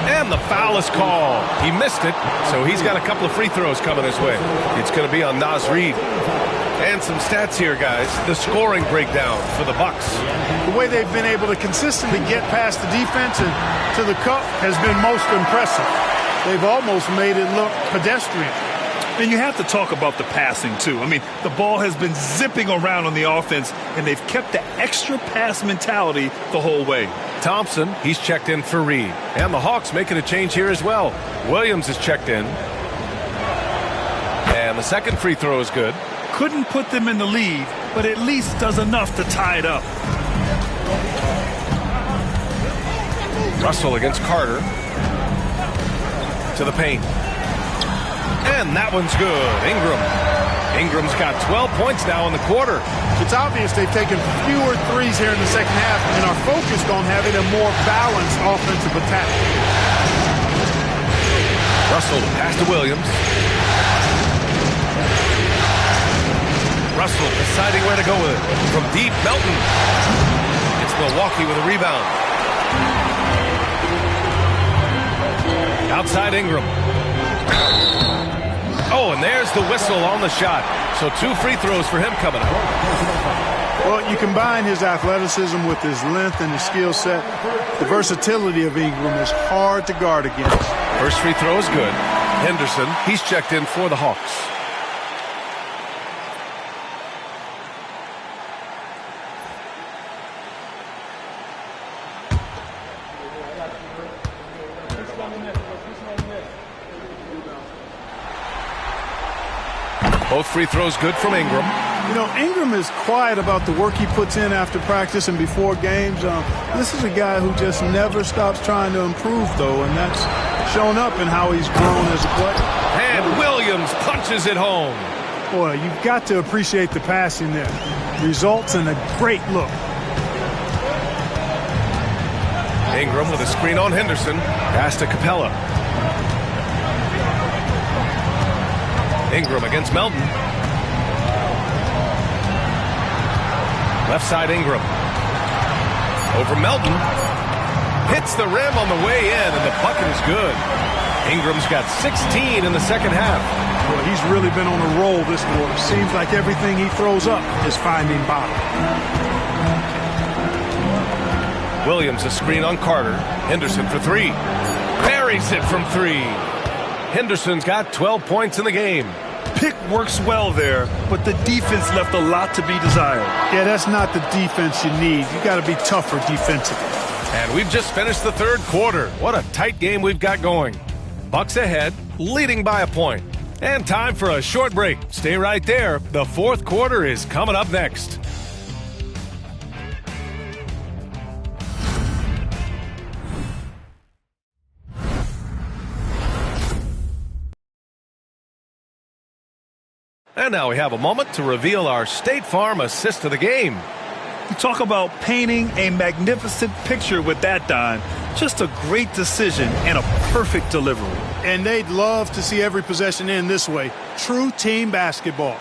And the foul is called. He missed it, so he's got a couple of free throws coming his way. It's going to be on Naz Reid. And some stats here, guys. The scoring breakdown for the Bucks. The way they've been able to consistently get past the defense and to the cup has been most impressive. They've almost made it look pedestrian. And you have to talk about the passing, too. I mean, the ball has been zipping around on the offense, and they've kept the extra pass mentality the whole way. Thompson, he's checked in for Reed. And the Hawks making a change here as well. Williams is checked in. And the second free throw is good. Couldn't put them in the lead, but at least does enough to tie it up. Russell against Carter. To the paint. And that one's good. Ingram's got 12 points now in the quarter. It's obvious they've taken fewer threes here in the second half and are focused on having a more balanced offensive attack. Russell, pass to Williams. Russell deciding where to go with it. From deep, Melton. It's Milwaukee with a rebound. Outside Ingram. Oh, and there's the whistle on the shot. So 2 free throws for him coming up. Well, you combine his athleticism with his length and his skill set. The versatility of Ingram is hard to guard against. First free throw is good. Henderson, he's checked in for the Hawks. Both free throws good from Ingram. You know, Ingram is quiet about the work he puts in after practice and before games. This is a guy who just never stops trying to improve, though, and that's shown up in how he's grown as a player. And Williams punches it home. Boy, you've got to appreciate the passing there. Results in a great look. Ingram with a screen on Henderson. Pass to Capella. Ingram against Melton. Left side Ingram. Over Melton. Hits the rim on the way in, and the bucket is good. Ingram's got 16 in the second half. Boy, he's really been on a roll this quarter. Seems like everything he throws up is finding bottom. Williams a screen on Carter. Henderson for 3. Buries it from 3. Henderson's got 12 points in the game. Pick works well there, but the defense left a lot to be desired. Yeah, that's not the defense you need. You got to be tougher defensively. And we've just finished the third quarter. What a tight game we've got going. Bucks ahead, leading by a point. And time for a short break. Stay right there. The fourth quarter is coming up next. And now we have a moment to reveal our State Farm assist of the game. You talk about painting a magnificent picture with that, Don. Just a great decision and a perfect delivery. And they'd love to see every possession end this way. True team basketball.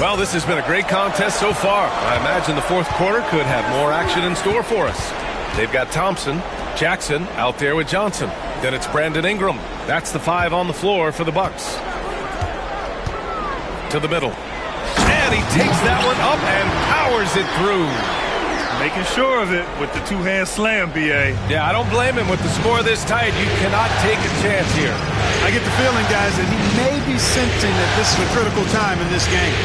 Well, this has been a great contest so far. I imagine the fourth quarter could have more action in store for us. They've got Thompson, Jackson out there with Johnson. Then it's Brandon Ingram. That's the 5 on the floor for the Bucks. To the middle. And he takes that one up and powers it through. Making sure of it with the two-hand slam, B.A. Yeah, I don't blame him. With the score this tight, you cannot take a chance here. I get the feeling, guys, that he may be sensing that this is a critical time in this game.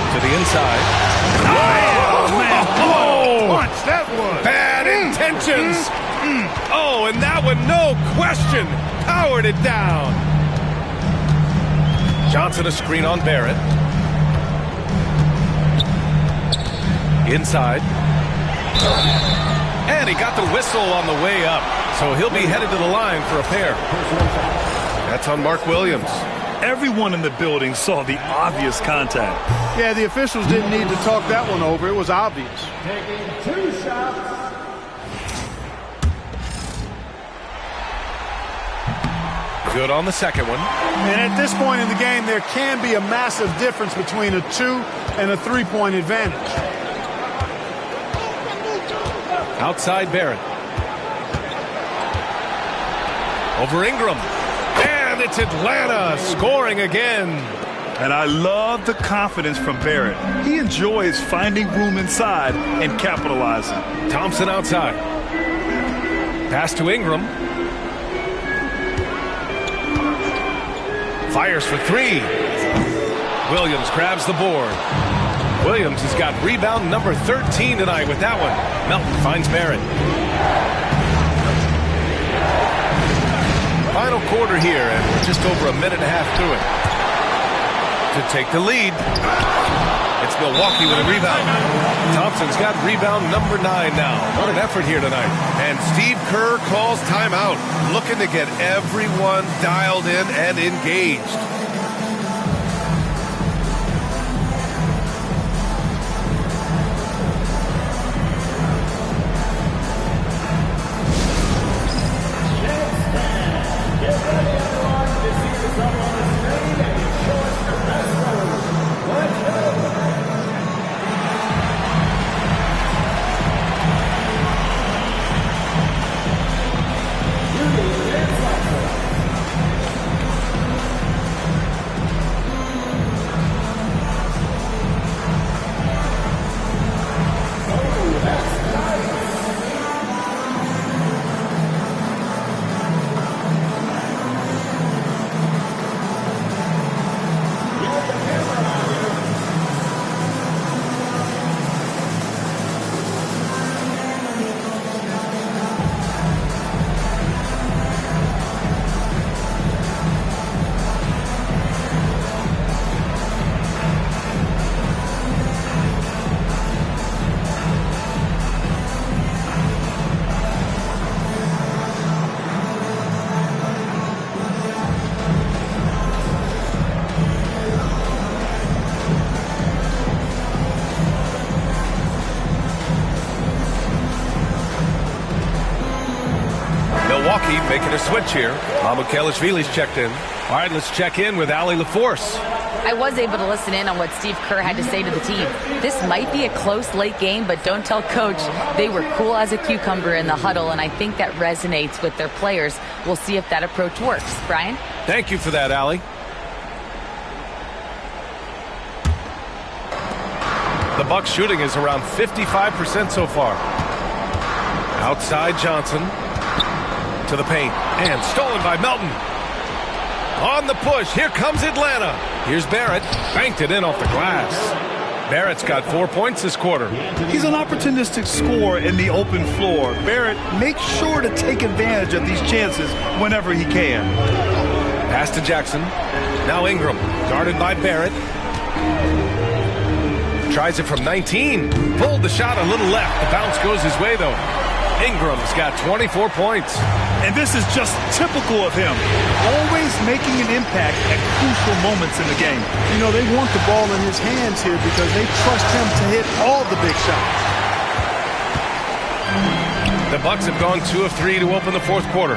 To the inside. Oh, man. Oh, Punch, that was. bad intentions. Oh, and that one, no question, powered it down. Johnson a screen on Barrett. Inside. And he got the whistle on the way up. So he'll be headed to the line for a pair. That's on Mark Williams. Everyone in the building saw the obvious contact. Yeah, the officials didn't need to talk that one over. It was obvious. Taking 2 shots. Good on the second one. And at this point in the game, there can be a massive difference between a 2 and a 3-point advantage. Outside Barrett. Over Ingram. And it's Atlanta scoring again. And I love the confidence from Barrett. He enjoys finding room inside and capitalizing. Thompson outside. Pass to Ingram. Fires for 3. Williams grabs the board. Williams has got rebound number 13 tonight with that one. Melton finds Barrett. Final quarter here, and we're just over a minute and a half through it. To take the lead. It's Milwaukee with a rebound. Thompson's got rebound number 9 now. What an effort here tonight. And Steve Kerr calls timeout, looking to get everyone dialed in and engaged. Milwaukee making a switch here. Mamukelashvili's checked in. All right, let's check in with Allie LaForce. I was able to listen in on what Steve Kerr had to say to the team. This might be a close late game, but don't tell Coach. They were cool as a cucumber in the huddle, and I think that resonates with their players. We'll see if that approach works. Brian? Thank you for that, Allie. The Bucks shooting is around 55% so far. Outside Johnson. To the paint. And stolen by Melton. On the push. Here comes Atlanta. Here's Barrett. Banked it in off the glass. Barrett's got 4 points this quarter. He's an opportunistic scorer in the open floor. Barrett makes sure to take advantage of these chances whenever he can. Pass to Jackson. Now Ingram. Guarded by Barrett. Tries it from 19. Pulled the shot a little left. The bounce goes his way, though. Ingram's got 24 points. And this is just typical of him. Always making an impact at crucial moments in the game. You know, they want the ball in his hands here because they trust him to hit all the big shots. The Bucks have gone 2 of 3 to open the fourth quarter.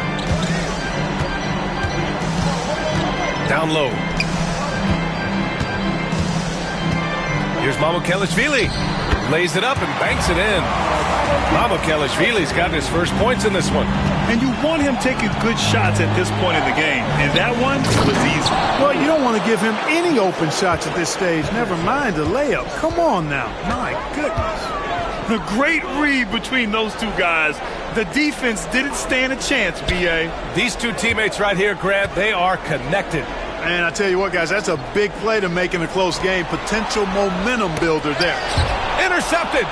Down low. Here's Mamukelashvili. Lays it up and banks it in. Mamukelashvili's got his first points in this one. And you want him taking good shots at this point in the game. And that one was easy. Well, you don't want to give him any open shots at this stage. Never mind a layup. Come on now. My goodness. The great read between those two guys. The defense didn't stand a chance, B.A. These two teammates right here, Grant, they are connected. And I tell you what, guys, that's a big play to make in a close game. Potential momentum builder there. Intercepted.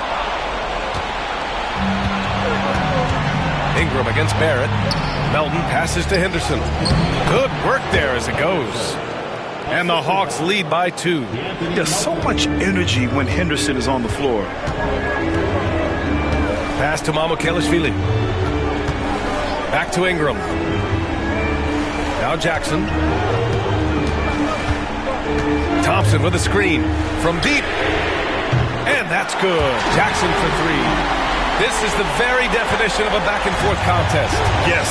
Ingram against Barrett. Melton passes to Henderson. Good work there as it goes. And the Hawks lead by 2. There's so much energy when Henderson is on the floor. Pass to Mamukelashvili. Back to Ingram. Now Jackson. Thompson with a screen from deep. And that's good. Jackson for 3. This is the very definition of a back-and-forth contest. Yes,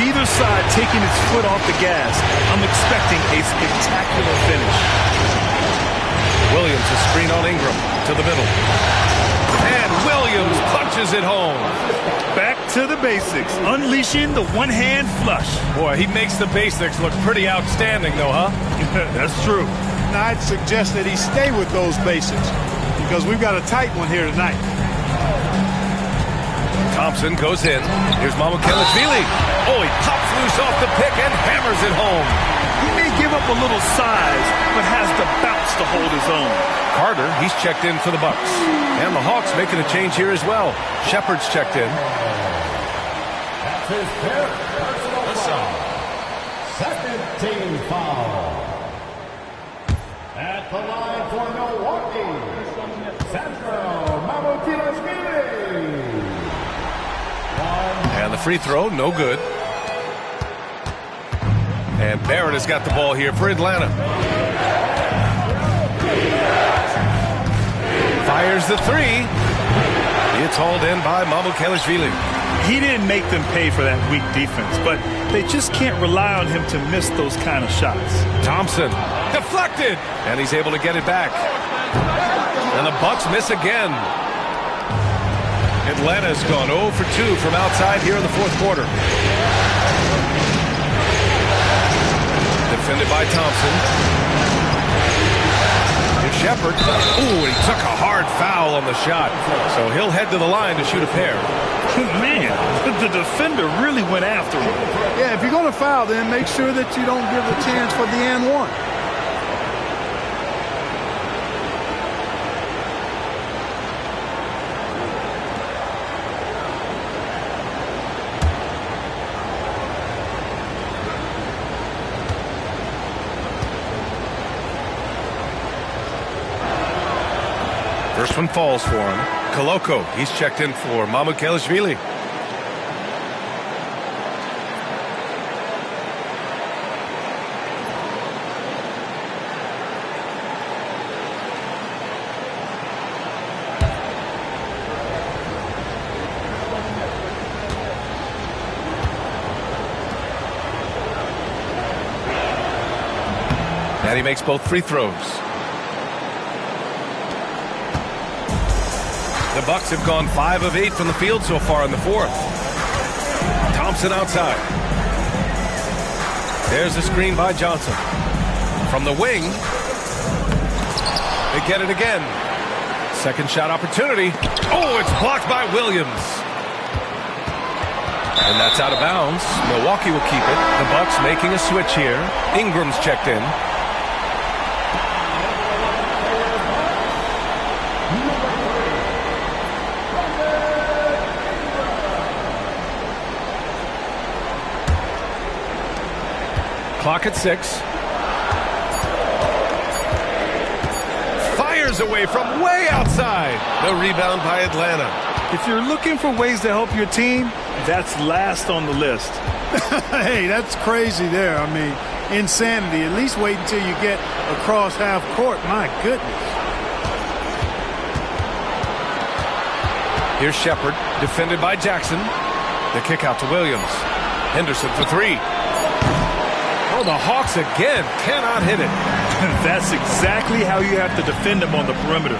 neither side taking its foot off the gas. I'm expecting a spectacular finish. Williams, a screen on Ingram to the middle. And Williams punches it home. Back to the basics, unleashing the one-hand flush. Boy, he makes the basics look pretty outstanding, though, huh? That's true. Now, I'd suggest that he stay with those basics because we've got a tight one here tonight. Thompson goes in. Here's Mamukelashvili. Oh, he pops loose off the pick and hammers it home. He may give up a little size, but has the bounce to hold his own. Carter, he's checked in for the Bucks. And the Hawks making a change here as well. Shepard's checked in. That's his fifth personal foul. Second team foul. At the line for Milwaukee, Central Mamukelashvili. And the free throw, no good. And Barrett has got the ball here for Atlanta. Fires the 3. It's hauled in by Mamukelashvili. He didn't make them pay for that weak defense, but they just can't rely on him to miss those kind of shots. Thompson, deflected, and he's able to get it back. And the Bucks miss again. Atlanta's gone 0 for 2 from outside here in the fourth quarter. Defended by Thompson. Here's Shepard. Ooh, he took a hard foul on the shot. So he'll head to the line to shoot a pair. Man, the defender really went after him. Yeah, if you're going to foul, then make sure that you don't give a chance for the and one. First one falls for him. Koloko, he's checked in for Mamukelashvili. And he makes both free throws. The Bucks have gone 5 of 8 from the field so far in the fourth. Thompson outside. There's a screen by Johnson. From the wing. They get it again. Second shot opportunity. Oh, it's blocked by Williams. And that's out of bounds. Milwaukee will keep it. The Bucks making a switch here. Ingram's checked in. Clock at 6. Fires away from way outside. The rebound by Atlanta. If you're looking for ways to help your team, that's last on the list. Hey, that's crazy there. I mean, insanity. At least wait until you get across half court. My goodness. Here's Shepard, defended by Jackson. The kick out to Williams. Henderson for 3. Oh, the Hawks again cannot hit it. That's exactly how you have to defend him on the perimeter.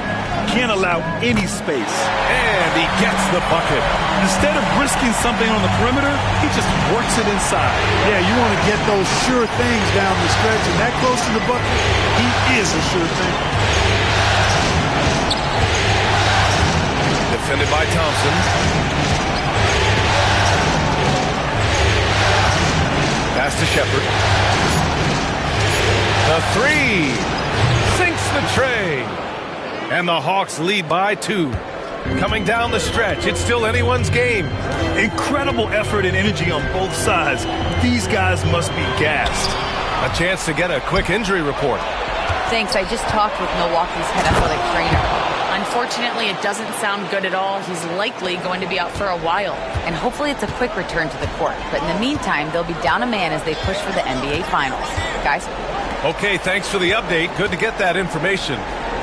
Can't allow any space. And he gets the bucket. Instead of risking something on the perimeter, he just works it inside. Yeah, you want to get those sure things down the stretch, and that close to the bucket, he is a sure thing. Defended by Thompson. Pass to Shepard. The three. Sinks the tray. And the Hawks lead by 2. Coming down the stretch, it's still anyone's game. Incredible effort and energy on both sides. These guys must be gassed. A chance to get a quick injury report. Thanks. I just talked with Milwaukee's head athletic trainer. Unfortunately, it doesn't sound good at all. He's likely going to be out for a while. And hopefully it's a quick return to the court. But in the meantime, they'll be down a man as they push for the NBA Finals. Guys? Okay, thanks for the update. Good to get that information.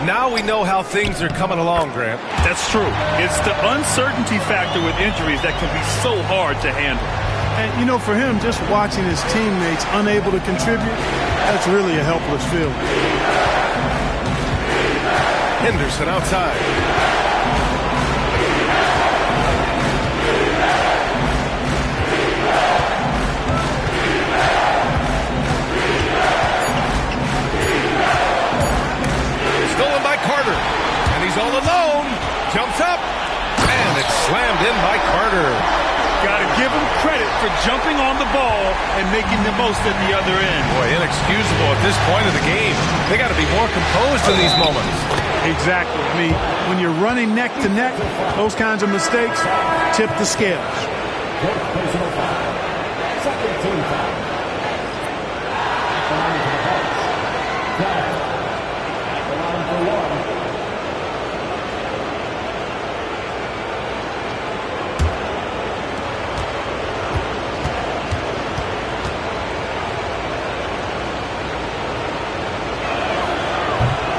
Now we know how things are coming along, Grant. That's true. It's the uncertainty factor with injuries that can be so hard to handle. And, you know, for him, just watching his teammates unable to contribute, that's really a helpless feeling. Henderson outside. Stolen by Carter. And he's all alone. Jumps up. And it's slammed in by Carter. Got to give him credit for jumping on the ball and making the most at the other end. Boy, inexcusable at this point of the game. They got to be more composed in these moments. Exactly. I mean, when you're running neck to neck, those kinds of mistakes tip the scales. Personal foul. Second team foul. At the line for the Hawks. Barrett. At the line for 1.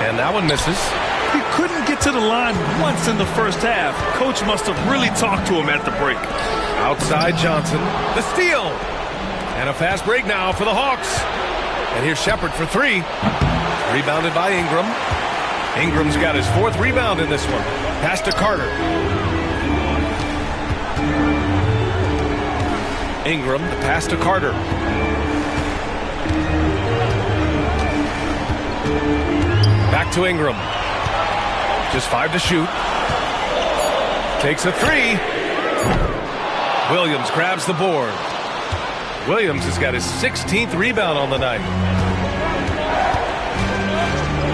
And that one misses. He couldn't get to the line once in the first half. Coach must have really talked to him at the break. Outside Johnson. The steal. And a fast break now for the Hawks. And here's Shepard for 3. Rebounded by Ingram. Ingram's got his 4th rebound in this one. Pass to Carter. Ingram, the pass to Carter. Back to Ingram. Just 5 to shoot. Takes a 3. Williams grabs the board. Williams has got his 16th rebound on the night.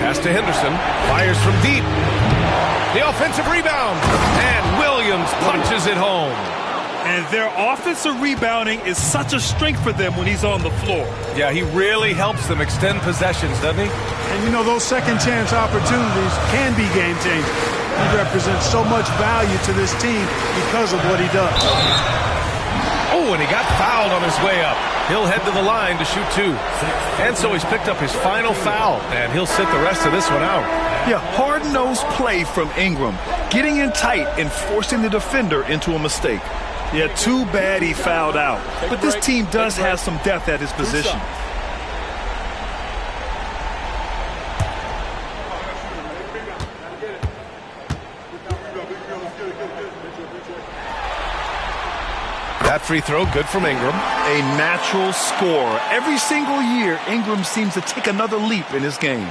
Pass to Henderson. Fires from deep. The offensive rebound. And Williams punches it home. And their offensive rebounding is such a strength for them when he's on the floor. Yeah, he really helps them extend possessions, doesn't he? And, you know, those second chance opportunities can be game changers. He represents so much value to this team because of what he does. Oh, and he got fouled on his way up. He'll head to the line to shoot 2. And so he's picked up his final foul, and he'll sit the rest of this one out. Yeah, hard-nosed play from Ingram, getting in tight and forcing the defender into a mistake. Yeah, too bad he fouled out. But this team does have some depth at his position. That free throw, good from Ingram. A natural scorer. Every single year, Ingram seems to take another leap in his game.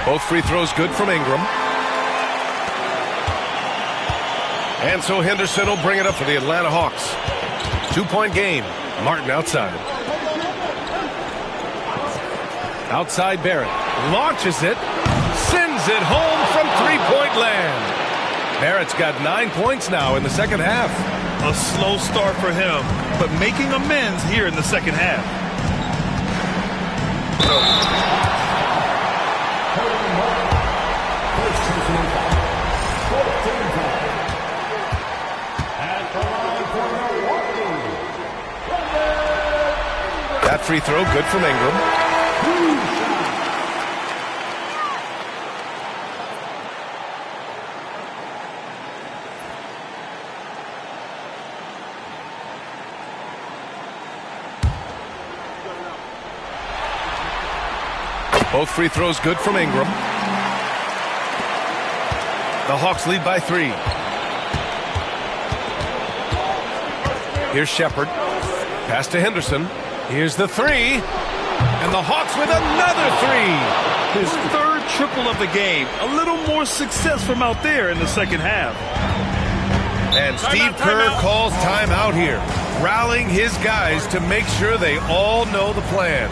Both free throws good from Ingram. And so Henderson will bring it up for the Atlanta Hawks. 2-point game. Martin outside. Outside Barrett. Launches it. Sends it home from three-point land. Barrett's got 9 points now in the second half. A slow start for him, but making amends here in the second half. That free throw good from Ingram. Both free throws good from Ingram. The Hawks lead by 3. Here's Shepard. Pass to Henderson. Here's the 3. And the Hawks with another 3. His third triple of the game. A little more success from out there in the second half. And Steve Kerr calls timeout here, rallying his guys to make sure they all know the plan.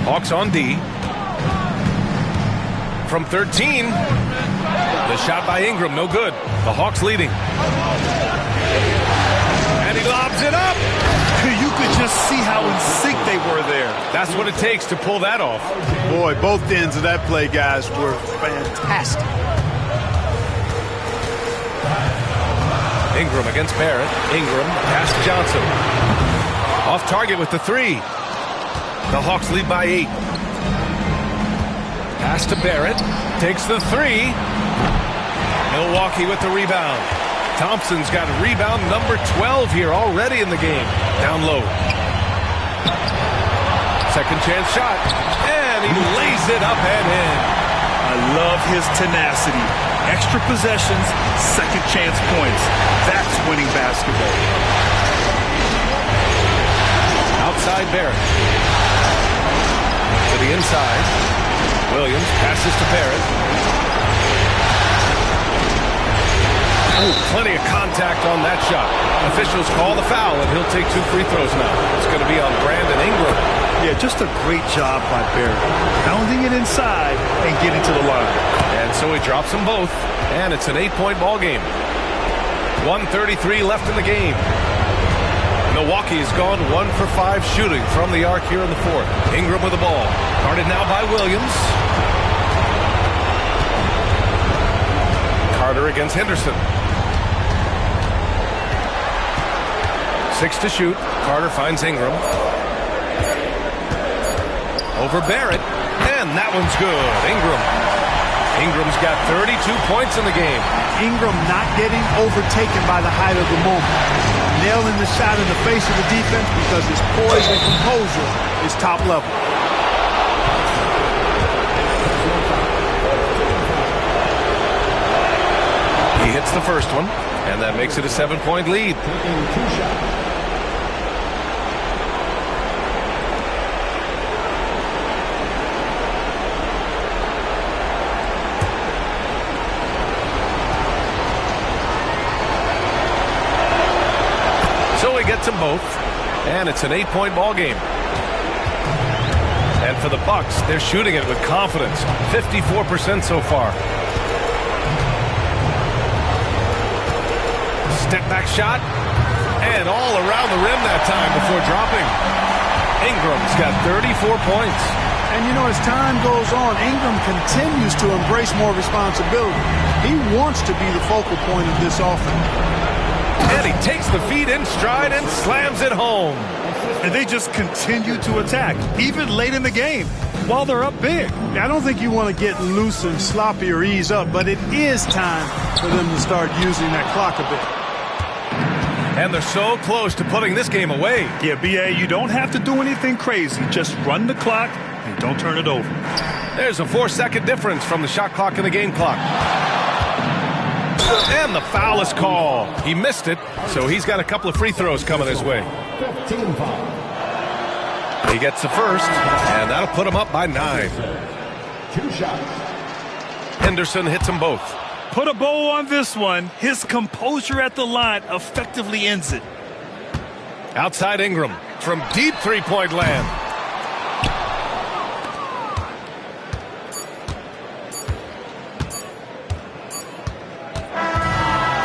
Hawks on D. From 13. The shot by Ingram, no good. The Hawks leading. And he lobs it up. You could just see how in sync they were there. That's what it takes to pull that off. Boy, both ends of that play, guys, were fantastic. Ingram against Barrett. Ingram, pass to Johnson. Off target with the 3. The Hawks lead by 8. Pass to Barrett. Takes the 3. Milwaukee with the rebound. Thompson's got rebound number 12 here already in the game. Down low. Second chance shot. And he lays it up and in. I love his tenacity. Extra possessions, second chance points. That's winning basketball. Outside Barrett. To the inside. Williams passes to Barrett. Ooh, plenty of contact on that shot. Officials call the foul, and he'll take 2 free throws now. It's going to be on Brandon Ingram. Yeah, just a great job by Barrett. Pounding it inside and getting to the line. And so he drops them both, and it's an 8-point ball game. 1:33 left in the game. Milwaukee has gone 1 for 5 shooting from the arc here in the 4th. Ingram with the ball. Guarded now by Williams. Carter against Henderson. 6 to shoot. Carter finds Ingram. Over Barrett. And that one's good. Ingram's got 32 points in the game. Ingram not getting overtaken by the height of the moment. Nailing the shot in the face of the defense because his poise and composure is top level. He hits the first one, and that makes it a 7-point lead. So he gets them both, and it's an 8-point ball game. And for the Bucks, they're shooting it with confidence, 54% so far. Step back shot, and all around the rim that time before dropping. Ingram's got 34 points. And you know, as time goes on, Ingram continues to embrace more responsibility. He wants to be the focal point of this offense. And he takes the feed in stride and slams it home. And they just continue to attack, even late in the game, while they're up big. I don't think you want to get loose and sloppy or ease up, but it is time for them to start using that clock a bit. And they're so close to putting this game away. Yeah, B.A., you don't have to do anything crazy. Just run the clock and don't turn it over. There's a 4-second difference from the shot clock and the game clock. And the foul is called. He missed it, so he's got a couple of free throws coming his way. 15 foul. He gets the first, and that'll put him up by 9. 2 shots. Henderson hits them both. Put a bow on this one. His composure at the line effectively ends it. Outside Ingram from deep three-point land.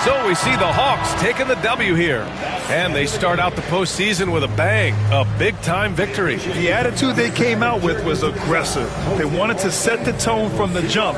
So we see the Hawks taking the W here. And they start out the postseason with a bang, a big-time victory. The attitude they came out with was aggressive. They wanted to set the tone from the jump.